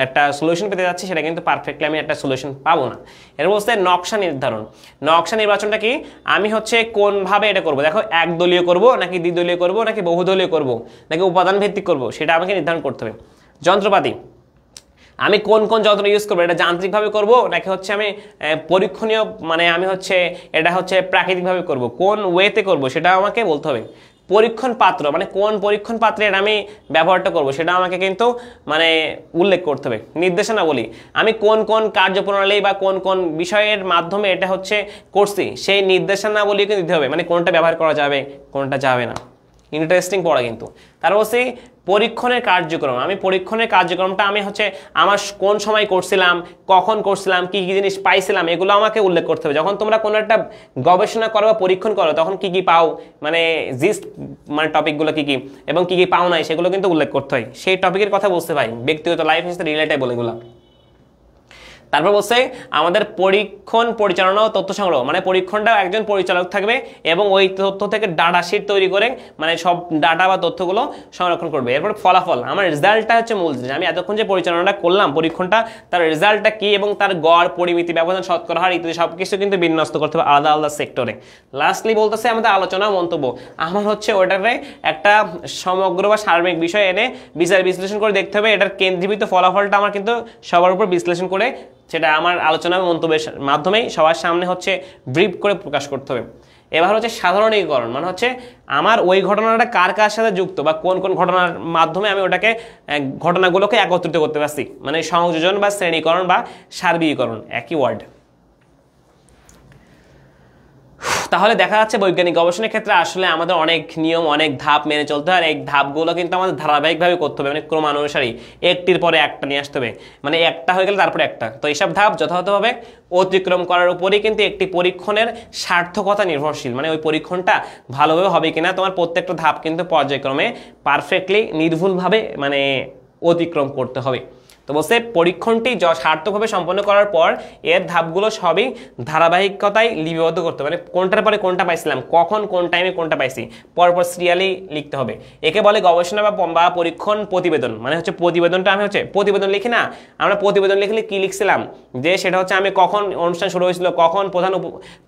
একটা সলিউশন পেতে যাচ্ছি সেটা কিন্তু পারফেক্টলি আমি একটা সলিউশন পাবো না। এর মধ্যে নকশা নির্ধারণ, নকশা নির্বাচনটা কি, আমি হচ্ছে কোনভাবে এটা করব, দেখো একদলীয় করব নাকি দ্বিদলীয় করব নাকি বহুদলীয় করব নাকি উপাদান ভিত্তিক করব, সেটা আমাকে নির্ধারণ করতে হবে। যন্ত্রপাতি, আমি কোন কোন যন্ত্র ইউজ করবো, এটা যান্ত্রিকভাবে করব নাকি হচ্ছে আমি পরীক্ষণীয় মানে আমি হচ্ছে এটা হচ্ছে প্রাকৃতিকভাবে করব, কোন ওয়েতে করব সেটা আমাকে বলতে হবে। পরীক্ষণ পাত্র, মানে কোন পরীক্ষণ পাত্রে আমি ব্যবহারটা করব সেটা আমাকে কিন্তু মানে উল্লেখ করতে হবে। নির্দেশনাবলী, আমি কোন কোন কার্যপ্রণালী বা কোন কোন বিষয়ের মাধ্যমে এটা হচ্ছে করছি সেই নির্দেশনাবলীকে দিতে হবে, মানে কোনটা ব্যবহার করা যাবে কোনটা যাবে না। ইন্টারেস্টিং পড়া কিন্তু। তারপর সেই পরীক্ষণের কার্যক্রম, আমি পরীক্ষণের কার্যক্রমটা আমি হচ্ছে আমার কোন সময় করছিলাম, কখন করছিলাম, কি কি জিনিস পাইছিলাম, এগুলো আমাকে উল্লেখ করতে হবে। যখন তোমরা কোনো একটা গবেষণা করো বা পরীক্ষণ করো তখন কি কি পাও, মানে জিস্ট মানে টপিকগুলো কি কি এবং কি কি পাও নাই সেগুলো কিন্তু উল্লেখ করতে হয়। সেই টপিকের কথা বলতে ভাই, ব্যক্তিগত লাইফের সাথে রিলেটেবল এগুলো। তারপর বলছে আমাদের পরীক্ষণ পরিচালনা ও তথ্য সংগ্রহ, মানে পরীক্ষণটা একজন পরিচালক থাকবে এবং ওই তথ্য থেকে ডাটা শিট তৈরি করে মানে সব ডাটা বা তথ্যগুলো সংরক্ষণ করবে। এরপর ফলাফল, আমার রেজাল্টটা হচ্ছে মূল জিনিস, আমি এতক্ষণ যে পরিচালনাটা করলাম পরীক্ষণটা তার রেজাল্টটা কি এবং তার গড়, পরিমিতি, ব্যবধান, শতকরা হার ইত্যাদি সবকিছু কিন্তু বিন্যস্ত করতে হবে আলাদা আলাদা সেক্টরে। লাস্টলি বলতেছে আমাদের আলোচনা মন্তব্য, আমার হচ্ছে ওটারে একটা সমগ্র বা সার্বিক বিষয় এনে বিচার বিশ্লেষণ করে দেখতে হবে, এটার কেন্দ্রীভূত ফলাফলটা আমার কিন্তু সবার উপর বিশ্লেষণ করে সেটা আমার আলোচনা মন্তব্যের মাধ্যমেই সবার সামনে হচ্ছে ব্রিফ করে প্রকাশ করতে হবে। এবার হচ্ছে সাধারণীকরণ, মানে হচ্ছে আমার ওই ঘটনাটা কার কার সাথে যুক্ত বা কোন কোন ঘটনার মাধ্যমে আমি ওটাকে ঘটনাগুলোকে একত্রিত করতে পারছি, মানে সংযোজন বা শ্রেণীকরণ বা সার্বিকীকরণ, একই ওয়ার্ড। তাহলে দেখা যাচ্ছে বৈজ্ঞানিক গবেষণার ক্ষেত্রে আসলে আমাদের অনেক নিয়ম, অনেক ধাপ মেনে চলতে হয়, আর এই ধাপগুলো কিন্তু আমাদের ধারাবাহিকভাবে করতে হবে, মানে ক্রমানুসারী একটির পরে একটা নিয়ে আসতে হবে, মানে একটা হয়ে গেলে তারপরে একটা। তো এইসব ধাপ যথাযথভাবে অতিক্রম করার উপরেই কিন্তু একটি পরীক্ষণের সার্থকতা নির্ভরশীল, মানে ওই পরীক্ষণটা ভালোভাবে হবে কিনা তোমার প্রত্যেকটা ধাপ কিন্তু পর্যায়ক্রমে পারফেক্টলি নির্ভুলভাবে মানে অতিক্রম করতে হবে। তো বলছে পরীক্ষণটি সার্থকভাবে সম্পন্ন করার পর এর ধাপগুলো সবই ধারাবাহিকতায় লিপিবদ্ধ করতে হবে, মানে কোনটার পরে কোনটা পাইছিলাম, কখন কোন টাইমে কোনটা পাইছি, পরপর সিরিয়ালি লিখতে হবে। একে বলে গবেষণা বা পরীক্ষণ প্রতিবেদন, মানে হচ্ছে প্রতিবেদনটা আমি হচ্ছে প্রতিবেদন লিখি না, আমরা প্রতিবেদন লিখলে কি লিখছিলাম যে সেটা হচ্ছে আমি কখন অনুষ্ঠান শুরু হয়েছিল, কখন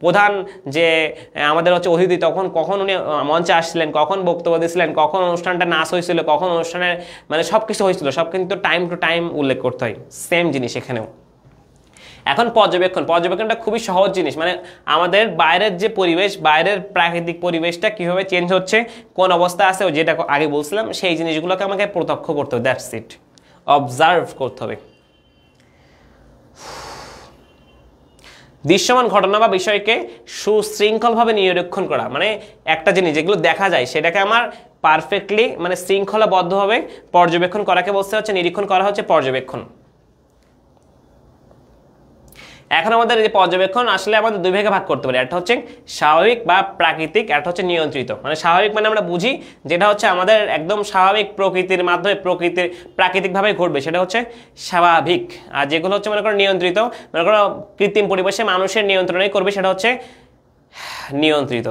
প্রধান যে আমাদের হচ্ছে অতিথি তখন কখন উনি মঞ্চে আসছিলেন, কখন বক্তব্য দিয়েছিলেন, কখন অনুষ্ঠানটা নাচ হয়েছিল, কখন অনুষ্ঠানের মানে সব কিছু হয়েছিল, সব কিন্তু টাইম টু টাইম উল্লেখ করতে হয়। সেম জিনিস এখানেও। এখন পর্যবেক্ষণটা খুবই সহজ জিনিস, মানে আমাদের বাইরের যে পরিবেশ, বাইরের প্রাকৃতিক পরিবেশটা কিভাবে চেঞ্জ হচ্ছে, কোন অবস্থা আছে, যেটা আগে বলছিলাম সেই জিনিসগুলোকে আমাকে প্রত্যক্ষ করতে হবে, দ্যাটস ইট, অবজার্ভ করতে হবে। দৃশ্যমান ঘটনা বা বিষয়কে সুশৃঙ্খলভাবে নিরীক্ষণ করা, মানে একটা জিনিস যেগুলো দেখা যায় সেটাকে আমার পারফেক্টলি মানে শৃঙ্খলাবদ্ধভাবে পর্যবেক্ষণ করাকে বলতে হচ্ছে নিরীক্ষণ করা হচ্ছে পর্যবেক্ষণ। এখন আমাদের যে পর্যবেক্ষণ আসলে আমাদের দুই ভাগে ভাগ করতে পারি, একটা হচ্ছে স্বাভাবিক বা প্রাকৃতিক, একটা হচ্ছে নিয়ন্ত্রিত। মানে স্বাভাবিক মানে আমরা বুঝি যেটা হচ্ছে আমাদের একদম স্বাভাবিক প্রকৃতির মাধ্যমে প্রাকৃতিকভাবে ঘটবে, সেটা হচ্ছে স্বাভাবিক। আর যেগুলো হচ্ছে মনে করো নিয়ন্ত্রিত, মনে করো কৃত্রিম পরিবেশে মানুষের নিয়ন্ত্রণে করবে, সেটা হচ্ছে নিয়ন্ত্রিত।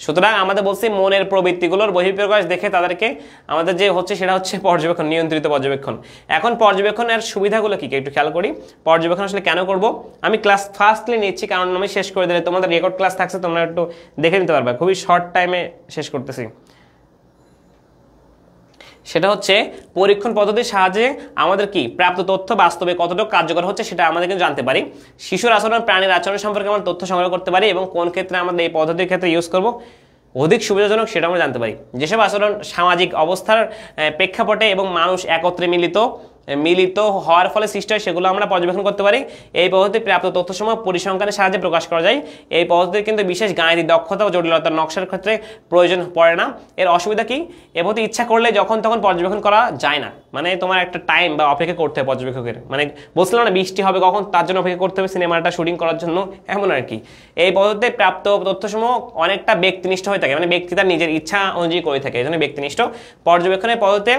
সুতরাং আমাদের বলছি মনের প্রবৃত্তিগুলোর বহিঃপ্রকাশ দেখে তাদেরকে আমাদের যে হচ্ছে সেটা হচ্ছে পর্যবেক্ষণ, নিয়ন্ত্রিত পর্যবেক্ষণ। এখন পর্যবেক্ষণের সুবিধাগুলো কি একটু খেয়াল করি। পর্যবেক্ষণ আসলে কেন করব, আমি ক্লাস ফার্স্টলি নিচ্ছি কারণ আমি শেষ করে দিলে তোমাদের রেকর্ড ক্লাস থাকছে, তোমরা একটু দেখে নিতে পারবে, খুবই শর্ট টাইমে শেষ করতেছি। সেটা হচ্ছে পরীক্ষণ পদ্ধতির সাহায্যে আমাদের কি প্রাপ্ত তথ্য বাস্তবে কতটুকু কার্যকর হচ্ছে সেটা আমাদের কিন্তু জানতে পারি। শিশুর আচরণ, প্রাণীর আচরণ সম্পর্কে আমরা তথ্য সংগ্রহ করতে পারি এবং কোন ক্ষেত্রে আমাদের এই পদ্ধতির ক্ষেত্রে ইউজ করব অধিক সুবিধাজনক সেটা আমরা জানতে পারি। যেসব আচরণ সামাজিক অবস্থার প্রেক্ষাপটে এবং মানুষ একত্রে মিলিত হওয়ার ফলে সৃষ্টি হয় সেগুলো আমরা পর্যবেক্ষণ করতে পারি। এই পদ্ধতি প্রাপ্ত তথ্যসমূহ পরিসংখ্যানের সাহায্যে প্রকাশ করা যায়। এই পদ্ধতির কিন্তু বিশেষ গাণিতিক দক্ষতা ও জটিলতার নকশার ক্ষেত্রে প্রয়োজন পড়ে না। এর অসুবিধা কি, এ পদ্ধতি ইচ্ছা করলে যখন তখন পর্যবেক্ষণ করা যায় না, মানে তোমার একটা টাইম বা অপেক্ষা করতে হবে পর্যবেক্ষকের, মানে বলছিলাম না বৃষ্টি হবে কখন, তার জন্য অপেক্ষা করতে হবে সিনেমাটা শুটিং করার জন্য, এমন আর কি। এই পদ্ধতিতে প্রাপ্ত তথ্যসমূহ অনেকটা ব্যক্তিনিষ্ঠ হয়ে থাকে, মানে ব্যক্তি তার নিজের ইচ্ছা অনুযায়ী করে থাকে, এই জন্য ব্যক্তিনিষ্ঠ। পর্যবেক্ষণের পদ্ধতিতে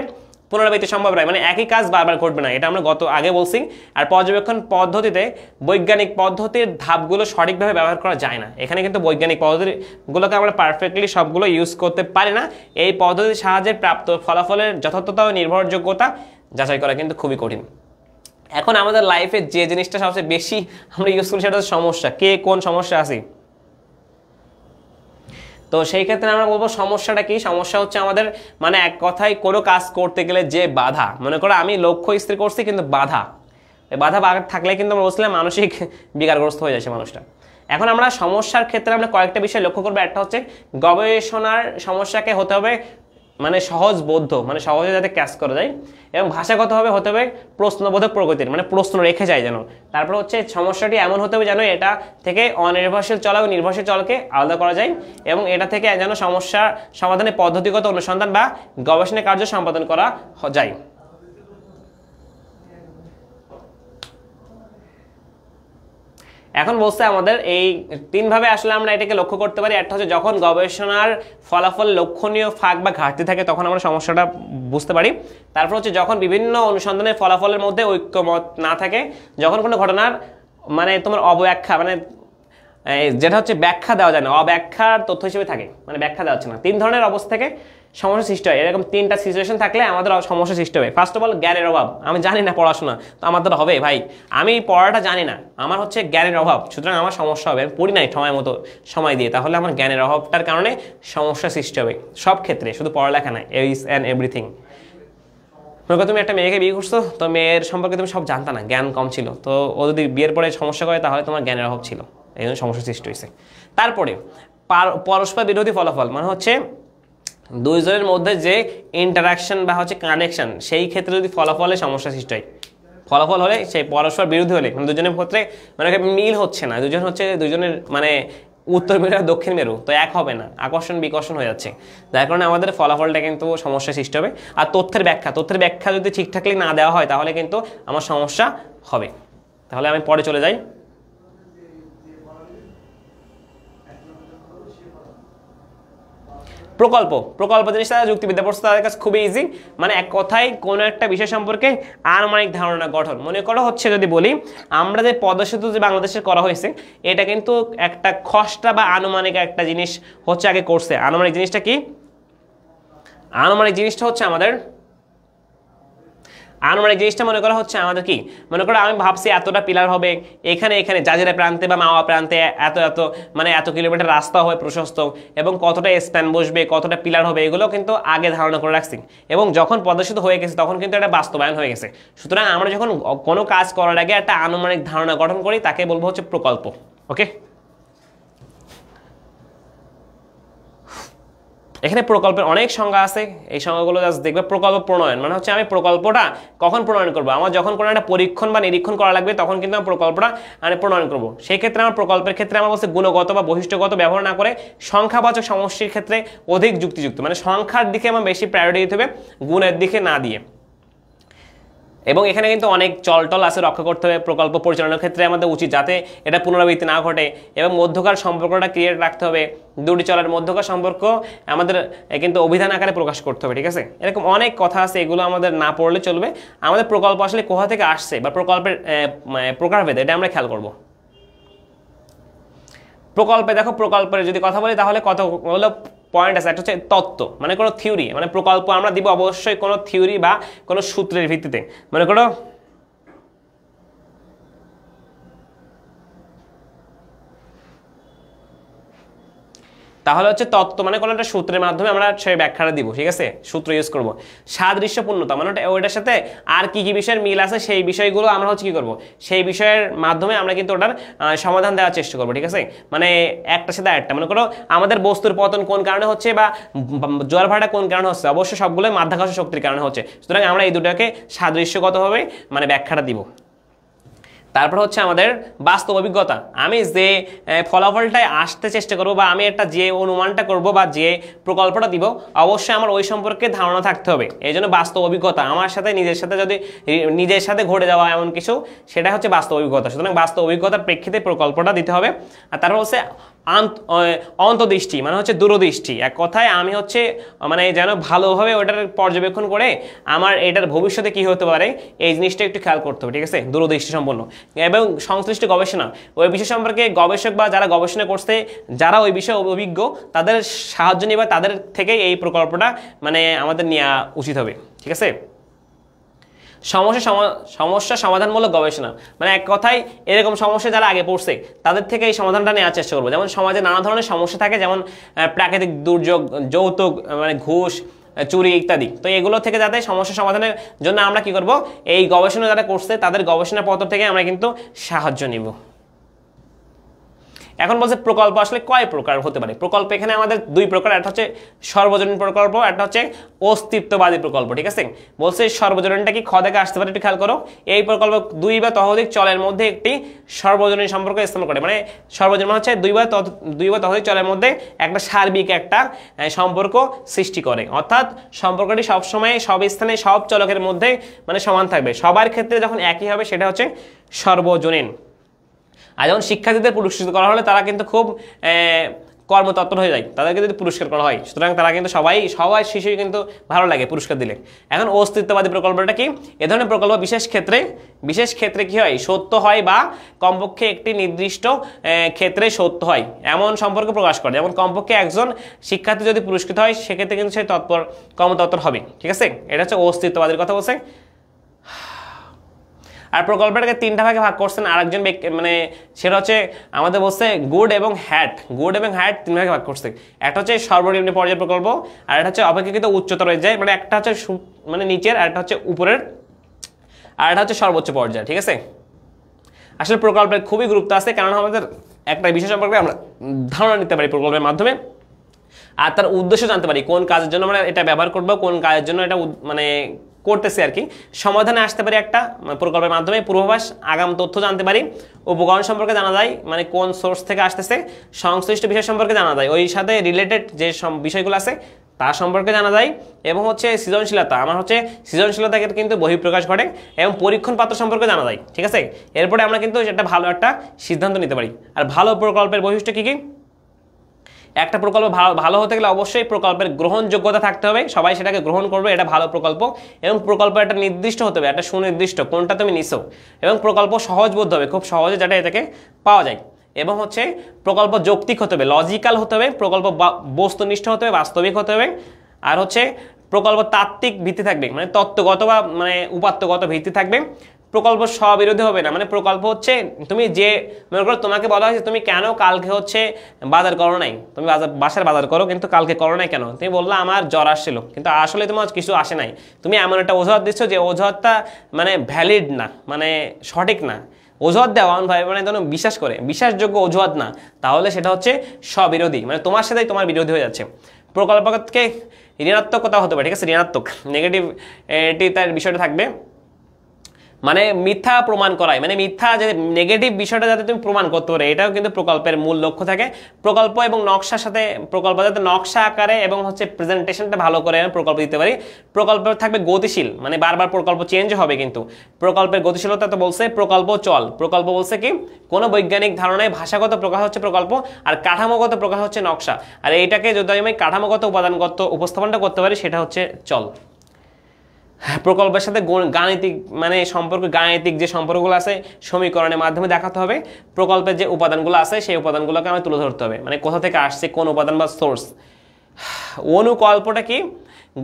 পুনরাবৃত্তি সম্ভব নয়, মানে একই কাজ বারবার ঘটবে না, এটা আমরা আগে বলছি। আর পর্যবেক্ষণ পদ্ধতিতে বৈজ্ঞানিক পদ্ধতির ধাপগুলো সঠিকভাবে ব্যবহার করা যায় না। এখানে কিন্তু বৈজ্ঞানিক পদ্ধতিগুলোকে আমরা পারফেক্টলি সবগুলো ইউজ করতে পারি না। এই পদ্ধতির সাহায্যে প্রাপ্ত ফলাফলের যথার্থতা ও নির্ভরযোগ্যতা যাচাই করা কিন্তু খুবই কঠিন। এখন আমাদের লাইফে যে জিনিসটা সবচেয়ে বেশি আমরা ইউজ করি সেটা হচ্ছে সমস্যা, কে কোন সমস্যা আছে। তো সেই ক্ষেত্রে আমরা বলবো সমস্যাটা কি, সমস্যা হচ্ছে আমাদের মানে এক কথায় কোনো কাজ করতে গেলে যে বাধা, মনে করো আমি লক্ষ্য স্থির করছি কিন্তু বাধা থাকলে কিন্তু আমরা বলছিলাম মানসিক বিকারগ্রস্ত হয়ে যাচ্ছে মানুষটা। এখন আমরা সমস্যার ক্ষেত্রে আমরা কয়েকটা বিষয় লক্ষ্য করবো। একটা হচ্ছে গবেষণার সমস্যাকে হতে হবে মানে সহজবোধ্য, মানে সহজে যাতে ক্যাচ করা যায়, এবং ভাষাগতভাবে হতে হবে প্রশ্নবোধক প্রকৃতির, মানে প্রশ্ন রেখে যায় যেন। তারপর হচ্ছে সমস্যাটি এমন হতে হবে যেন এটা থেকে অনির্ভরশীল চল এবং নির্ভরশীল চলকে আলাদা করা যায়, এবং এটা থেকে যেন সমস্যা সমাধানের পদ্ধতিগত অনুসন্ধান বা গবেষণা কার্য সম্পাদন করা যায়। এখন বলছে আমাদের এই তিনভাবে আসলে আমরা এটাকে লক্ষ্য করতে পারি। একটা হচ্ছে যখন গবেষণার ফলাফল লক্ষণীয় ফাঁক বা ঘাটতি থাকে তখন আমরা সমস্যাটা বুঝতে পারি। তারপর হচ্ছে যখন বিভিন্ন অনুসন্ধানের ফলাফলের মধ্যে ঐক্যমত না থাকে, যখন কোনো ঘটনার মানে তোমার অব্যাখ্যা মানে যেটা হচ্ছে ব্যাখ্যা দেওয়া যায় না, অব্যাখ্যার তথ্য হিসেবে থাকে, মানে ব্যাখ্যা দেওয়া হচ্ছে না। তিন ধরনের অবস্থা থেকে সমস্যা সৃষ্টি হয়। এরকম তিনটা সিচুয়েশন থাকলে আমাদের সমস্যা সৃষ্টি হবে। ফার্স্ট অফ অল জ্ঞানের অভাব, আমি জানি না পড়াশোনা, তো আমার দ্বারা হবে ভাই, আমি পড়াটা জানি না, আমার হচ্ছে জ্ঞানের অভাব, সুতরাং আমার সমস্যা হবে। আমি পড়ি নাই সময় দিয়ে, তাহলে আমার জ্ঞানের অভাবটার কারণে সমস্যা সৃষ্টি হবে সব ক্ষেত্রে, শুধু পড়ালেখা নয়, ইজ অ্যান্ড এভরিথিং। মনে করো তুমি একটা মেয়েকে বিয়ে করছো, তো মেয়ের সম্পর্কে তুমি সব জানতা না, জ্ঞান কম ছিল, তো ও যদি বিয়ের পরে সমস্যা করে তাহলে তোমার জ্ঞানের অভাব ছিল, এই জন্য সমস্যা সৃষ্টি হয়েছে। তারপরে পরস্পর বিরোধী ফলাফল, মানে হচ্ছে দুইজনের মধ্যে যে ইন্টারাকশন বা হচ্ছে কানেকশন, সেই ক্ষেত্রে যদি ফলাফলে সমস্যা সৃষ্টি হয়, ফলাফল হলে সেই পরস্পর বিরোধী হলে, মানে দুজনের ক্ষেত্রে মানে মিল হচ্ছে না, দুজনের মানে উত্তর মেরু আর দক্ষিণ মেরু তো এক হবে না, আকর্ষণ বিকর্ষণ হয়ে যাচ্ছে, যার কারণে আমাদের ফলাফলটা কিন্তু সমস্যা সৃষ্টি হবে। আর তথ্যের ব্যাখ্যা যদি ঠিকঠাকলি না দেওয়া হয় তাহলে কিন্তু আমার সমস্যা হবে। তাহলে আমি পরে চলে যাই। প্রকল্প জিনিসটা যুক্তিবিদ্যা পড়ছে তাদের কাছে খুবই ইজি, মানে এক কথায় কোনো একটা বিষয় সম্পর্কে আনুমানিক ধারণা গঠন। মনে করো হচ্ছে যদি বলি আমরা যে পদ্মা সেতু যে বাংলাদেশে করা হয়েছে, এটা কিন্তু একটা খসড়া বা আনুমানিক একটা জিনিস হচ্ছে আগে করছে। আনুমানিক জিনিসটা কি, আনুমানিক জিনিসটা হচ্ছে আমাদের আনুমানিক জিনিসটা মনে করা হচ্ছে আমাদের কি, মনে করো আমি ভাবছি এতটা পিলার হবে এখানে জাজিরা প্রান্তে বা মাওয়া প্রান্তে, এত মানে এত কিলোমিটার রাস্তা হবে প্রশস্ত, এবং কতটা স্প্যান বসবে, কতটা পিলার হবে, এগুলো কিন্তু আগে ধারণা করে রাখছি, এবং যখন পদ্মা সেতু হয়ে গেছে তখন কিন্তু এটা বাস্তবায়ন হয়ে গেছে। সুতরাং আমরা যখন কোনো কাজ করার আগে একটা আনুমানিক ধারণা গঠন করি তাকে বলবো হচ্ছে প্রকল্প। ওকে, এখানে প্রকল্পের অনেক সংজ্ঞা আছে, এই সংজ্ঞাগুলো জাস্ট দেখবে। প্রকল্প প্রণয়ন মানে হচ্ছে আমি প্রকল্পটা কখন প্রণয়ন করবো, আমার যখন কোনো একটা পরীক্ষণ বা নিরীক্ষণ করা লাগবে তখন কিন্তু আমি প্রকল্পটা আমি প্রণয়ন করবো। সেই ক্ষেত্রে আমার প্রকল্পের ক্ষেত্রে আমার বলছে গুণগত বা বৈশিষ্ট্যগত ব্যবহার না করে সংখ্যাবাচক সমষ্টির ক্ষেত্রে অধিক যুক্তিযুক্ত, মানে সংখ্যার দিকে আমার বেশি প্রায়োরিটি দিতে হবে গুণের দিকে না দিয়ে। এবং এখানে কিন্তু অনেক চলটল আছে রক্ষা করতে হবে প্রকল্প পরিচালনার ক্ষেত্রে আমাদের উচিত, যাতে এটা পুনরাবৃত্তি না ঘটে, এবং মধ্যকার সম্পর্কটা ক্লিয়ার রাখতে হবে। দুটি চলের মধ্যকার সম্পর্ক আমাদের কিন্তু অভিধান আকারে প্রকাশ করতে হবে, ঠিক আছে। এরকম অনেক কথা আছে, এগুলো আমাদের না পড়লে চলবে। আমাদের প্রকল্প আসলে কোথা থেকে আসছে বা প্রকল্পের প্রকারভেদ, এটা আমরা খেয়াল করব। প্রকল্পে দেখো, প্রকল্পের যদি কথা বলি তাহলে কতগুলো পয়েন্ট আছে। একটা হচ্ছে তত্ত্ব, মানে কোনো থিওরি, মানে প্রকল্প আমরা দিব অবশ্যই কোনো থিওরি বা কোনো সূত্রের ভিত্তিতে। মনে করো তাহলে হচ্ছে তত্ত্ব মানে কোনো একটা সূত্রের মাধ্যমে আমরা সেই ব্যাখ্যাটা দিব, ঠিক আছে, সূত্র ইউজ করব। সাদৃশ্যপূর্ণতা মানে ওইটার সাথে আর কি কি বিষয়ের মিল আছে সেই বিষয়গুলো আমরা হচ্ছে কি করব, সেই বিষয়ের মাধ্যমে আমরা কিন্তু ওটার সমাধান দেওয়ার চেষ্টা করব, ঠিক আছে। মানে একটার সাথে একটা, মনে করো আমাদের বস্তুর পতন কোন কারণে হচ্ছে বা জোয়ার ভাটা কোন কারণে হচ্ছে, অবশ্যই সবগুলো মাধ্যাকর্ষণ শক্তির কারণে হচ্ছে। সুতরাং আমরা এই দুটাকে সাদৃশ্যগতভাবে মানে ব্যাখ্যাটা দিব। তারপর হচ্ছে আমাদের বাস্তব অভিজ্ঞতা। আমি যে ফলাফলটায় আসতে চেষ্টা করব বা আমি একটা যে অনুমানটা করব বা যে প্রকল্পটা দিব, অবশ্যই আমার ওই সম্পর্কে ধারণা থাকতে হবে। এই জন্য বাস্তব অভিজ্ঞতা আমার সাথে নিজের সাথে ঘটে যাওয়া এমন কিছু, সেটা হচ্ছে বাস্তব অভিজ্ঞতা। সুতরাং বাস্তব অভিজ্ঞতার প্রেক্ষিতে প্রকল্পটা দিতে হবে। আর তারপর হচ্ছে অন্তর্দৃষ্টি, মানে হচ্ছে দূরদৃষ্টি। এক কথায় আমি হচ্ছে মানে যেন ভালোভাবে ওটার পর্যবেক্ষণ করে আমার এটার ভবিষ্যতে কি হতে পারে এই জিনিসটা একটু খেয়াল করতে হবে, ঠিক আছে, দূরদৃষ্টি সম্পন্ন। এবং সংশ্লিষ্ট গবেষণা, ওই বিষয় সম্পর্কে গবেষক বা যারা গবেষণা করছে, যারা ওই বিষয়ে অভিজ্ঞ, তাদের সাহায্য নিয়ে বা তাদের থেকে এই প্রকল্পটা মানে আমাদের নেওয়া উচিত হবে, ঠিক আছে। সমস্যা সমাধানমূলক গবেষণা, মানে এক কথায় এরকম সমস্যা যারা আগে পড়ছে তাদের থেকে এই সমাধানটা নেওয়ার চেষ্টা করবো। যেমন সমাজে নানা ধরনের সমস্যা থাকে, যেমন প্রাকৃতিক দুর্যোগ, যৌতুক, মানে ঘুষ, চুরি ইত্যাদি। তো এগুলো থেকে যাতে সমস্যা সমাধানের জন্য আমরা কি করব, এই গবেষণা যারা করছে তাদের গবেষণাপত্র থেকে আমরা কিন্তু সাহায্য নিব। এখন বলছে প্রকল্প আসলে কয় প্রকার হতে পারে। প্রকল্প এখানে আমাদের দুই প্রকার, একটা হচ্ছে সর্বজনীন প্রকল্প, একটা হচ্ছে অস্তিত্ববাদী প্রকল্প, ঠিক আছে। বলছে সর্বজনীনটা কি, খ থেকে আসতে পারে, একটু খেয়াল করো। এই প্রকল্প দুই বা ততোধিক চলের মধ্যে একটি সর্বজনীন সম্পর্ক স্থাপন করে। মানে সর্বজনীন হচ্ছে দুই বা ততোধিক চলের মধ্যে একটা সার্বিক একটা সম্পর্ক সৃষ্টি করে, অর্থাৎ সম্পর্কটি সবসময় সব স্থানে সব চলকের মধ্যে মানে সমান থাকবে, সবার ক্ষেত্রে যখন একই হবে, সেটা হচ্ছে সর্বজনীন। আর যখন শিক্ষার্থীদের পুরস্কৃত করা হলে তারা কিন্তু খুব কর্মতৎপর হয়ে যায়, তাদেরকে যদি পুরস্কার করা হয়, সুতরাং তারা কিন্তু সবাই শিশুই কিন্তু ভালো লাগে পুরস্কার দিলে। এখন অস্তিত্ববাদী প্রকল্পটা কি, এ ধরনের প্রকল্প বিশেষ ক্ষেত্রে কি হয়, সত্য হয় বা কমপক্ষে একটি নির্দিষ্ট ক্ষেত্রে সত্য হয় এমন সম্পর্ক প্রকাশ করে। যেমন কমপক্ষে একজন শিক্ষার্থী যদি পুরস্কৃত হয়, সেক্ষেত্রে কিন্তু সে কর্মতৎপর হবে, ঠিক আছে। এটা হচ্ছে অস্তিত্ববাদীর কথা বলছে। আর প্রকল্পটাকে তিনটা ভাগে ভাগ করছেন আরেকজন ব্যক্তি, মানে সেটা হচ্ছে আমাদের বলছে গুড এবং হ্যাট তিন ভাগে ভাগ করছে। একটা হচ্ছে সর্বনিম্ন পর্যায়ের প্রকল্প, আর একটা হচ্ছে অপেক্ষাকৃত উচ্চতর পর্যায়ে, মানে একটা হচ্ছে মানে নিচের, আর একটা হচ্ছে উপরের, আর একটা হচ্ছে সর্বোচ্চ পর্যায়ে, ঠিক আছে। আসলে প্রকল্পের খুবই গুরুত্ব আছে, কারণ আমাদের একটা বিষয় সম্পর্কে আমরা ধারণা নিতে পারি প্রকল্পের মাধ্যমে, আর তার উদ্দেশ্য জানতে পারি, কোন কাজের জন্য আমরা এটা ব্যবহার করবো, কোন কাজের জন্য এটা মানে করতেছি আর কি। সমাধানে আসতে পারি একটা প্রকল্পের মাধ্যমে, পূর্বাভাস, আগাম তথ্য জানতে পারি, উপকরণ সম্পর্কে জানা যায়, মানে কোন সোর্স থেকে আসতেছে, সংশ্লিষ্ট বিষয় সম্পর্কে জানা যায়, ওই সাথে রিলেটেড যে বিষয়গুলো আছে তার সম্পর্কে জানা যায়, এবং হচ্ছে সৃজনশীলতা, আমার হচ্ছে সৃজনশীলতা কিন্তু বহিঃপ্রকাশ ঘটে, এবং পরীক্ষণ পাত্র সম্পর্কে জানা যায়, ঠিক আছে। এরপরে আমরা কিন্তু একটা ভালো একটা সিদ্ধান্ত নিতে পারি। আর ভালো প্রকল্পের বৈশিষ্ট্য কি কি, একটা প্রকল্প ভালো হতে গেলে অবশ্যই প্রকল্পের গ্রহণযোগ্যতা থাকতে হবে, সবাই সেটাকে গ্রহণ করবে, এটা ভালো প্রকল্প, এবং প্রকল্প একটা নির্দিষ্ট হতে হবে, একটা সুনির্দিষ্ট কোনটা তুমি নিছো, এবং প্রকল্প সহজবোধ্য হবে, খুব সহজে যাতে এটাকে পাওয়া যায়, এবং হচ্ছে প্রকল্প যৌক্তিক হতে হবে, লজিক্যাল হতে হবে, প্রকল্প বস্তুনিষ্ঠ হতে হবে, বাস্তবিক হতে হবে, আর হচ্ছে প্রকল্প তাত্ত্বিক ভিত্তি থাকবে, মানে তত্ত্বগত বা মানে উপাত্তগত ভিত্তি থাকবে। প্রকল্প স্ববিরোধী হবে না, মানে প্রকল্প হচ্ছে তুমি যে মনে করো তোমাকে বলা হয়েছে তুমি কেন কালকে হচ্ছে বাজার করো নাই, তুমি বাসার বাজার করো কিন্তু কালকে করো নাই কেন, তুমি বললা আমার জ্বর আসছিল, কিন্তু আসলে তোমার কিছু আসে নাই, তুমি এমন একটা অজুহাত দিচ্ছ যে অজুহাতটা মানে ভ্যালিড না, মানে সঠিক না। অজুহাত দেওয়া ভাই মানে বিশ্বাসযোগ্য অজুহাত না, তাহলে সেটা হচ্ছে স্ববিরোধী, মানে তোমার সাথেই তোমার বিরোধী হয়ে যাচ্ছে। প্রকল্পকে ঋণাত্মকতা হতে পারে, ঠিক আছে, ঋণাত্মক নেগেটিভ এটি তার বিষয়টা থাকবে। মানে মিথ্যা প্রমাণ করায়, মানে মিথ্যা যে নেগেটিভ বিষয়টা যাতে তুমি প্রমাণ করতে পারো, এটাও কিন্তু প্রকল্পের মূল লক্ষ্য থাকে। প্রকল্প এবং নকশার সাথে প্রকল্প যাতে নকশা আকারে এবং হচ্ছে প্রেজেন্টেশনটা ভালো করে আমি প্রকল্প দিতে পারি। প্রকল্প থাকবে গতিশীল, মানে বারবার প্রকল্প চেঞ্জ হবে, কিন্তু প্রকল্পের গতিশীলতা তো বলছে প্রকল্প চল। প্রকল্প বলছে কি কোনো বৈজ্ঞানিক ধারণায় ভাষাগত প্রকাশ হচ্ছে প্রকল্প, আর কাঠামোগত প্রকাশ হচ্ছে নকশা। আর এইটাকে যদি আমি কাঠামোগত উপাদানগত উপস্থাপনটা করতে পারি সেটা হচ্ছে চল। প্রকল্পের সাথে গাণিতিক মানে সম্পর্ক, গাণিতিক যে সম্পর্কগুলো আছে সমীকরণের মাধ্যমে দেখাতে হবে। প্রকল্পের যে উপাদানগুলো আছে সেই উপাদানগুলোকে আমি তুলে ধরতে হবে, মানে কোথা থেকে আসছে কোন উপাদান বা সোর্স। অনুকল্পটা কি?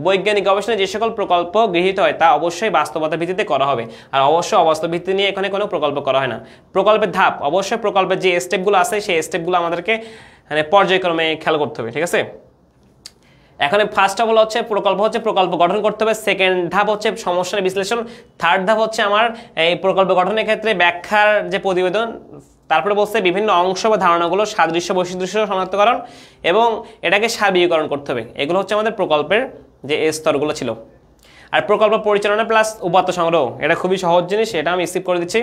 বৈজ্ঞানিক গবেষণায় যে সকল প্রকল্প গৃহীত হয় তা অবশ্যই বাস্তবতার ভিত্তিতে করা হবে, আর অবশ্যই অবাস্তব ভিত্তি নিয়ে এখানে কোনো প্রকল্প করা হয় না। প্রকল্পের ধাপ, অবশ্যই প্রকল্পের যে স্টেপগুলো আছে সেই স্টেপগুলো আমাদেরকে মানে পর্যায়ক্রমে খেয়াল করতে হবে, ঠিক আছে। এখানে ফার্স্ট অফ অল হচ্ছে প্রকল্প গঠন করতে হবে। সেকেন্ড ধাপ হচ্ছে সমস্যার বিশ্লেষণ। থার্ড ধাপ হচ্ছে আমার এই প্রকল্প গঠনের ক্ষেত্রে ব্যাখ্যার যে প্রতিবেদন। তারপরে বলছে বিভিন্ন অংশ বা ধারণাগুলো সাদৃশ্য বৈশিষ্ট্য শনাক্তকরণ এবং এটাকে সার্বিকীকরণ করতে হবে। এগুলো হচ্ছে আমাদের প্রকল্পের যে স্তরগুলো ছিল। আর প্রকল্প পরিচালনা প্লাস উপাত্ত সংগ্রহ, এটা খুবই সহজ জিনিস, এটা আমি স্কিপ করে দিচ্ছি।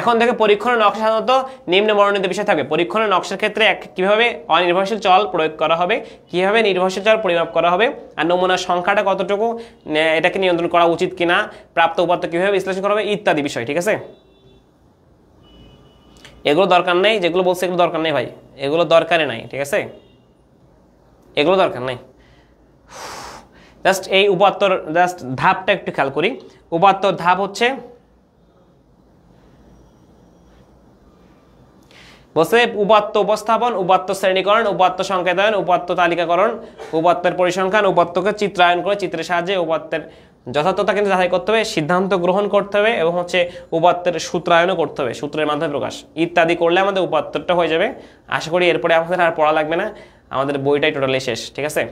এখন থেকে পরীক্ষণের নকশা সাধারণত নিম্ন বর্ণিত বিষয় থাকবে। পরীক্ষণের নকশার ক্ষেত্রে কিভাবে অনির্ভরশীল চল প্রয়োগ করা হবে, কিভাবে নির্ভরশীল চল পরিমাপ করা হবে, আর নমুনার সংখ্যাটা কতটুকু, এটাকে নিয়ন্ত্রণ করা উচিত কিনা, প্রাপ্ত উপাত্ত কিভাবে বিশ্লেষণ করা হবে ইত্যাদি বিষয়, ঠিক আছে। এগুলো দরকার নেই, যেগুলো বলছে এগুলো দরকার নেই ভাই, এগুলো দরকারই নাই, ঠিক আছে, এগুলো দরকার নেই। জাস্ট এই উপাত্তর জাস্ট ধাপটা একটু খেয়াল করি। উপাত্তর ধাপ হচ্ছে বলছে উপাত্ত উপস্থাপন, উপাত্ত শ্রেণীকরণ, উপাত্ত সংকেতায়ন, উপাত্ত তালিকাকরণ, উপাত্তের পরিসংখ্যান, উপাত্তকে চিত্রায়ন করে চিত্রের সাহায্যে উপাত্তের যথার্থতা কিন্তু যাচাই করতে হবে, সিদ্ধান্ত গ্রহণ করতে হবে এবং হচ্ছে উপাত্তের সূত্রায়নও করতে হবে, সূত্রের মাধ্যমে প্রকাশ ইত্যাদি করলে আমাদের উপাত্তরটা হয়ে যাবে। আশা করি এরপরে আমাদের আর পড়া লাগবে না, আমাদের বইটাই টোটালি শেষ, ঠিক আছে।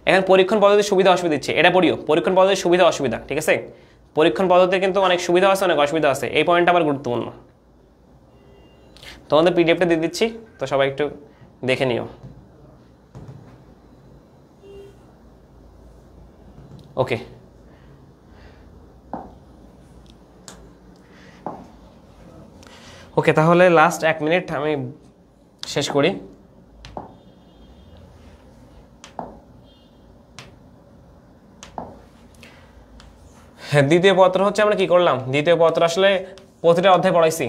এখন পরীক্ষণ পদ্ধতির সুবিধা অসুবিধা দিচ্ছে, এটা পড়িও। পরীক্ষণ পদ্ধতির সুবিধা অসুবিধা, ঠিক আছে। পরীক্ষণ পদ্ধতিতে কিন্তু অনেক সুবিধা আছে, অনেক অসুবিধা আছে, এই পয়েন্টটা আবার গুরুত্বপূর্ণ। তোমাদের পিডিএফটা দিয়ে দিচ্ছি, তো সবাই একটু দেখে নিও। ওকে, ওকে, তাহলে লাস্ট 1 মিনিট আমি শেষ করি। হ্যাঁ, দ্বিতীয় পত্র হচ্ছে আমরা কি করলাম, দ্বিতীয় পত্র আসলে প্রতিটা অধ্যায় পড়াইছি।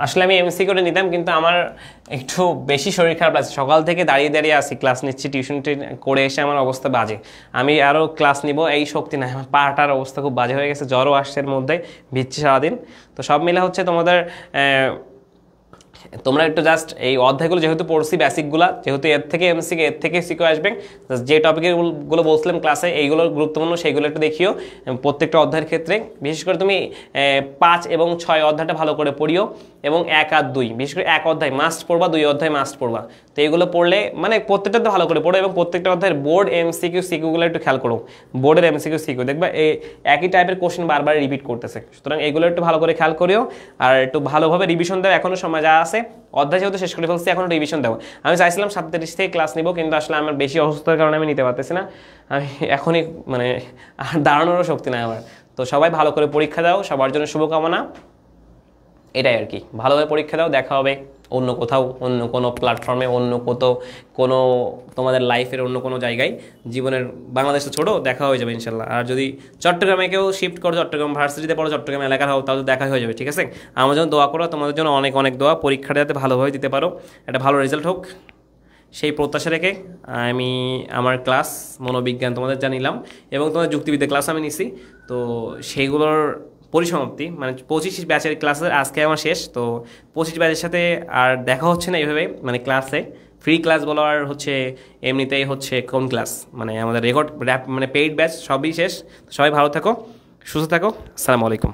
আসলে আমি এমসিকিউ করে নিতাম, কিন্তু আমার একটু বেশি শরীর খারাপ লাগছে, সকাল থেকে দাঁড়িয়ে দাঁড়িয়ে আসি, ক্লাস নিচ্ছি, টিউশন করে এসে আমার অবস্থা বাজে। আমি আরও ক্লাস নিব এই শক্তি নাই, আমার পাটার অবস্থা খুব বাজে হয়ে গেছে, জ্বরও আসছে এর মধ্যে, ভিজছি সারাদিন। তো সব মিলে হচ্ছে তোমাদের তোমরা একটু জাস্ট এই অধ্যায়গুলো যেহেতু পড়ছি বেসিকগুলো, যেহেতু এর থেকে এমসিকিউ এর থেকে সিকিউ আসবে, যে টপিকগুলো বলছিলাম ক্লাসে এইগুলো গুরুত্বপূর্ণ সেইগুলো একটু দেখিও প্রত্যেকটা অধ্যায়ের ক্ষেত্রে। বিশেষ করে তুমি 5 এবং 6 অধ্যায়টা ভালো করে পড়িও, এবং 1 আর 2 বিশেষ করে 1 অধ্যায় মাস্ট পড়বা, 2 অধ্যায় মাস্ট পড়বা। তো এইগুলো পড়লে মানে প্রত্যেকটা তো ভালো করে পড়ো, এবং প্রত্যেকটা অধ্যায়ের বোর্ড এমসিকিউ সিকিউগুলো একটু খেয়াল করো। বোর্ডের এমসিকিউ সিকিউ দেখবা এই একই টাইপের কোশ্চেন বারবার রিপিট করতেছে, সুতরাং এইগুলো একটু ভালো করে খেয়াল করিও, আর একটু ভালোভাবে রিভিশন দাও। এখনো সময় যা আছে, অধ্যায় যেহেতু শেষ করে ফেলছি, এখন রিভিশন দেবো। আমি চাইছিলাম 37 থেকে ক্লাস নিব, কিন্তু আসলে আমার বেশি অসুস্থতার কারণে আমি নিতে পারতেছি না। আমি এখনই মানে আর দাঁড়ানোরও শক্তি নাই আমার। তো সবাই ভালো করে পরীক্ষা দাও, সবার জন্য শুভকামনা, এটাই আর কি। ভালোভাবে পরীক্ষা দাও, দেখা হবে অন্য কোথাও, অন্য কোনো প্ল্যাটফর্মে, অন্য কোনো তোমাদের লাইফের অন্য কোনো জায়গায়। জীবনের বাংলাদেশ তো ছোটো, দেখা হয়ে যাবে ইনশাল্লাহ। আর যদি চট্টগ্রামে কেউ শিফট করো, চট্টগ্রাম ভার্সিটিতে পড়ো, চট্টগ্রাম এলাকার হও, তাহলে দেখা হয়ে যাবে, ঠিক আছে। আমার জন্য দোয়া করো, তোমাদের জন্য অনেক অনেক দোয়া, পরীক্ষাটা যাতে ভালোভাবে দিতে পারো, একটা ভালো রেজাল্ট হোক সেই প্রত্যাশা রেখে আমি আমার ক্লাস মনোবিজ্ঞান তোমাদের জানিলাম, এবং তোমাদের যুক্তিবিদ্যা ক্লাস আমি নিছি। তো সেইগুলোর পরিসমাপ্তি মানে 25 ব্যাচের ক্লাসের আজকে আমার শেষ। তো 25 ব্যাচের সাথে আর দেখা হচ্ছে না এইভাবে মানে ক্লাসে, ফ্রি ক্লাস বলো আর হচ্ছে এমনিতেই হচ্ছে কোন ক্লাস, মানে আমাদের রেকর্ড মানে পেইড ব্যাচ সবই শেষ। সবাই ভালো থাকো, সুস্থ থাকো, আসসালামু আলাইকুম।